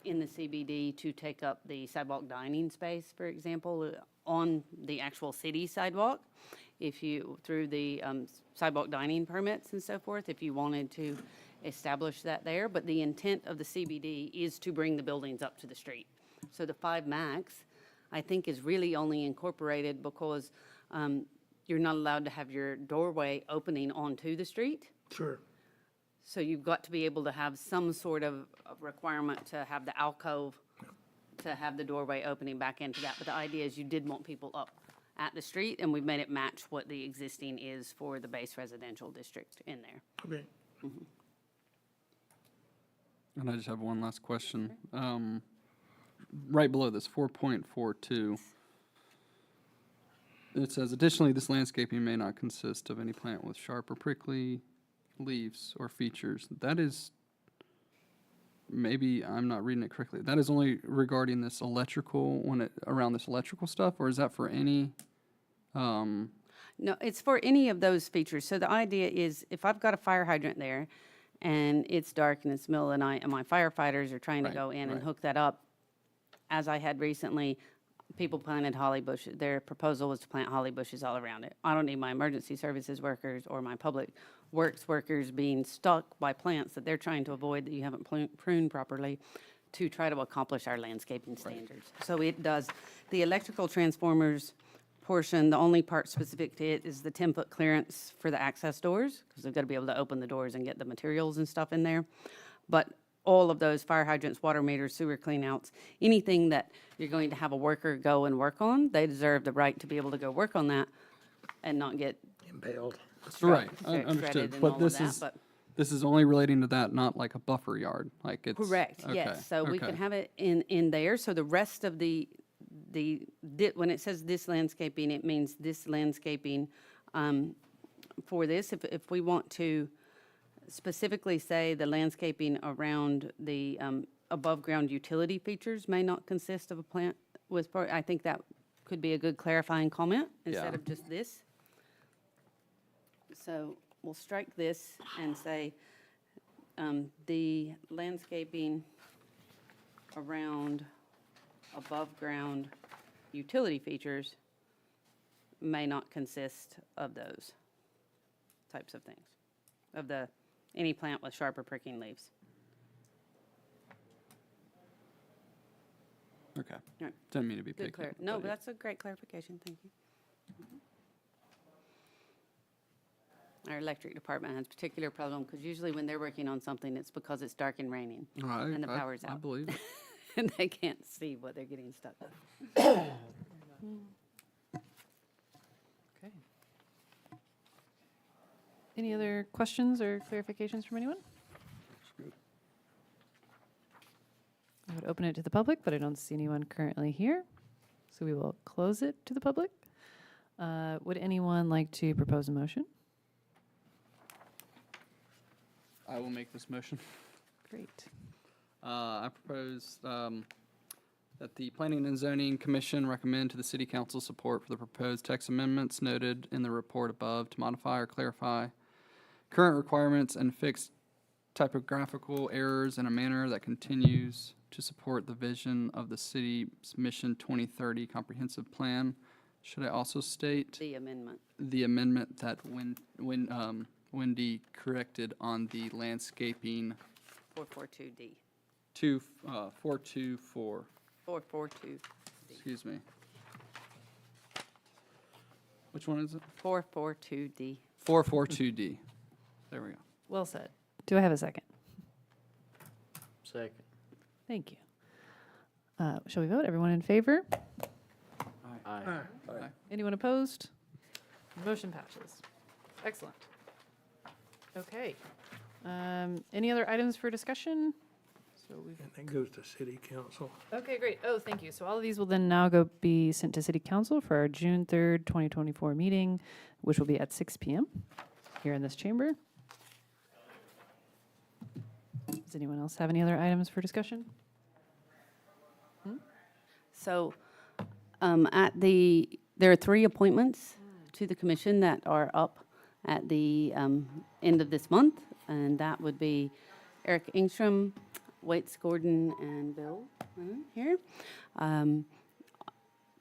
in the CBD to take up the sidewalk dining space, for example, on the actual city sidewalk, through the sidewalk dining permits and so forth, if you wanted to establish that there. But the intent of the CBD is to bring the buildings up to the street. So the 5 max, I think is really only incorporated because you're not allowed to have your doorway opening onto the street. Sure. So you've got to be able to have some sort of requirement to have the alcove, to have the doorway opening back into that. But the idea is you did want people up at the street, and we've made it match what the existing is for the base residential district in there. Okay. And I just have one last question. Right below this, 4.42, it says, additionally, this landscaping may not consist of any plant with sharp or prickly leaves or features. That is, maybe I'm not reading it correctly. That is only regarding this electrical, around this electrical stuff, or is that for any? No, it's for any of those features. So the idea is if I've got a fire hydrant there and it's dark and it's middle of the night and my firefighters are trying to Right, go in and right. hook that up, as I had recently, people planted holly bushes. Their proposal was to plant holly bushes all around it. I don't need my emergency services workers or my public works workers being stuck by plants that they're trying to avoid that you haven't pruned properly to try to accomplish our landscaping standards. So it does, the electrical transformers portion, the only part specific to it is the 10-foot clearance for the access doors, because they've got to be able to open the doors and get the materials and stuff in there. But all of those fire hydrants, water meters, sewer cleanouts, anything that you're going to have a worker go and work on, they deserve the right to be able to go work on that and not get Impaled. Right, shredded understood. and But all of this that, is, but- this is only relating to that, not like a buffer yard, like it's. Correct, okay, yes. So we okay. can have it in there. So the rest of when it says this landscaping, it means this landscaping for this. If we want to specifically say the landscaping around the above-ground utility features may not consist of a plant I think that could be a good clarifying comment instead Yeah. of just this. So we'll strike this and say the landscaping around above-ground utility features may not consist of those types of things, any plant with sharp or pricking leaves. Okay, Right. didn't mean to be Good picky. No, but yeah. that's a great clarification, thank you. Our electric department has particular problem, because usually when they're working on something, it's because it's dark and raining, and the power's I out. believe it. And they can't see what they're getting stuck with. Okay. Any other questions or clarifications from anyone? I would open it to the public, but I don't see anyone currently here, so we will close it to the public. Would anyone like to propose a motion? I will make this motion. Great. I propose that the Planning and Zoning Commission recommend to the City Council support for the proposed text amendments noted in the report above to modify or clarify current requirements and fix typographical errors in a manner that continues to support the vision of the city's Mission 2030 Comprehensive Plan. Should I also state The amendment. the amendment that Wendy corrected on the landscaping 442D. 424, 442D. excuse me. Which one is it? 442D. 442D. There we go. Well said. Do I have a second? Second. Thank you. Shall we vote? Everyone in favor? Aye. Anyone opposed? Motion passes. Excellent. Okay. Any other items for discussion? So we've. And that goes to city council. Okay, great. Oh, thank you. So all of these will then now be sent to City Council for our June 3rd, 2024 meeting, which will be at 6 p.m. here in this chamber. Does anyone else have any other items for discussion? So there are 3 appointments to the commission that are up at the end of this month, and that would be Eric Ingstrom, Waits Gordon, and Bill here.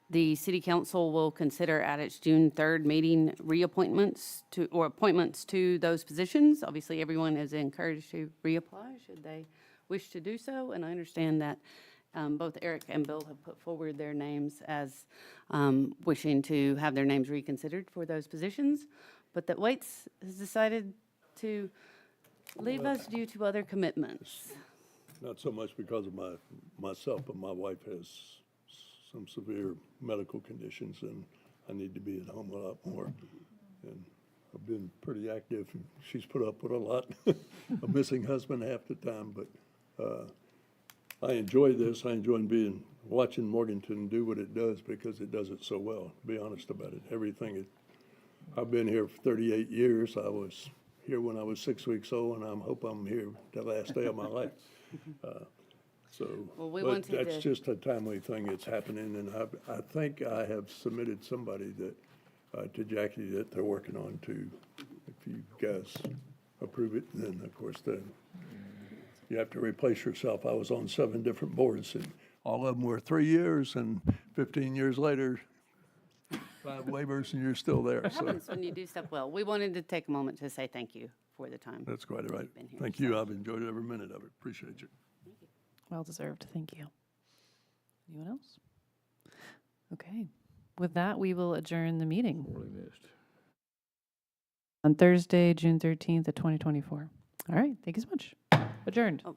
The city council will consider at its June 3rd meeting reappointments or appointments to those positions. Obviously, everyone is encouraged to reapply should they wish to do so, and I understand that Both Eric and Bill have put forward their names as wishing to have their names reconsidered for those positions, but that Waits has decided to leave us due to other commitments. Not so much because of myself, but my wife has some severe medical conditions, and I need to be at home a lot more. And I've been pretty active, and she's put up with a lot. A missing husband half the time, but I enjoy this. I enjoy watching Morganton do what it does because it does it so well, to be honest about it. I've been here for 38 years. I was here when I was 6 weeks old, and I hope I'm here the last day of my life. Well, we But wanted that's to- just a timely thing that's happening, and I think I have submitted somebody to Jackie that they're working on too. If you guys approve it, then of course you have to replace yourself. I was on 7 different boards, and all of them were 3 years, and 15 years later, 5 waivers, and you're still there. What So happens when you do stuff well? We wanted to take a moment to say thank you for the time. that's quite all right. been here, Thank you. I've enjoyed every minute of it. Appreciate you. Well deserved, thank you. Anyone else? Okay, with that, we will adjourn the meeting Sorely missed. on Thursday, June 13th of 2024. All right, thank you so much. Adjourned. Oh,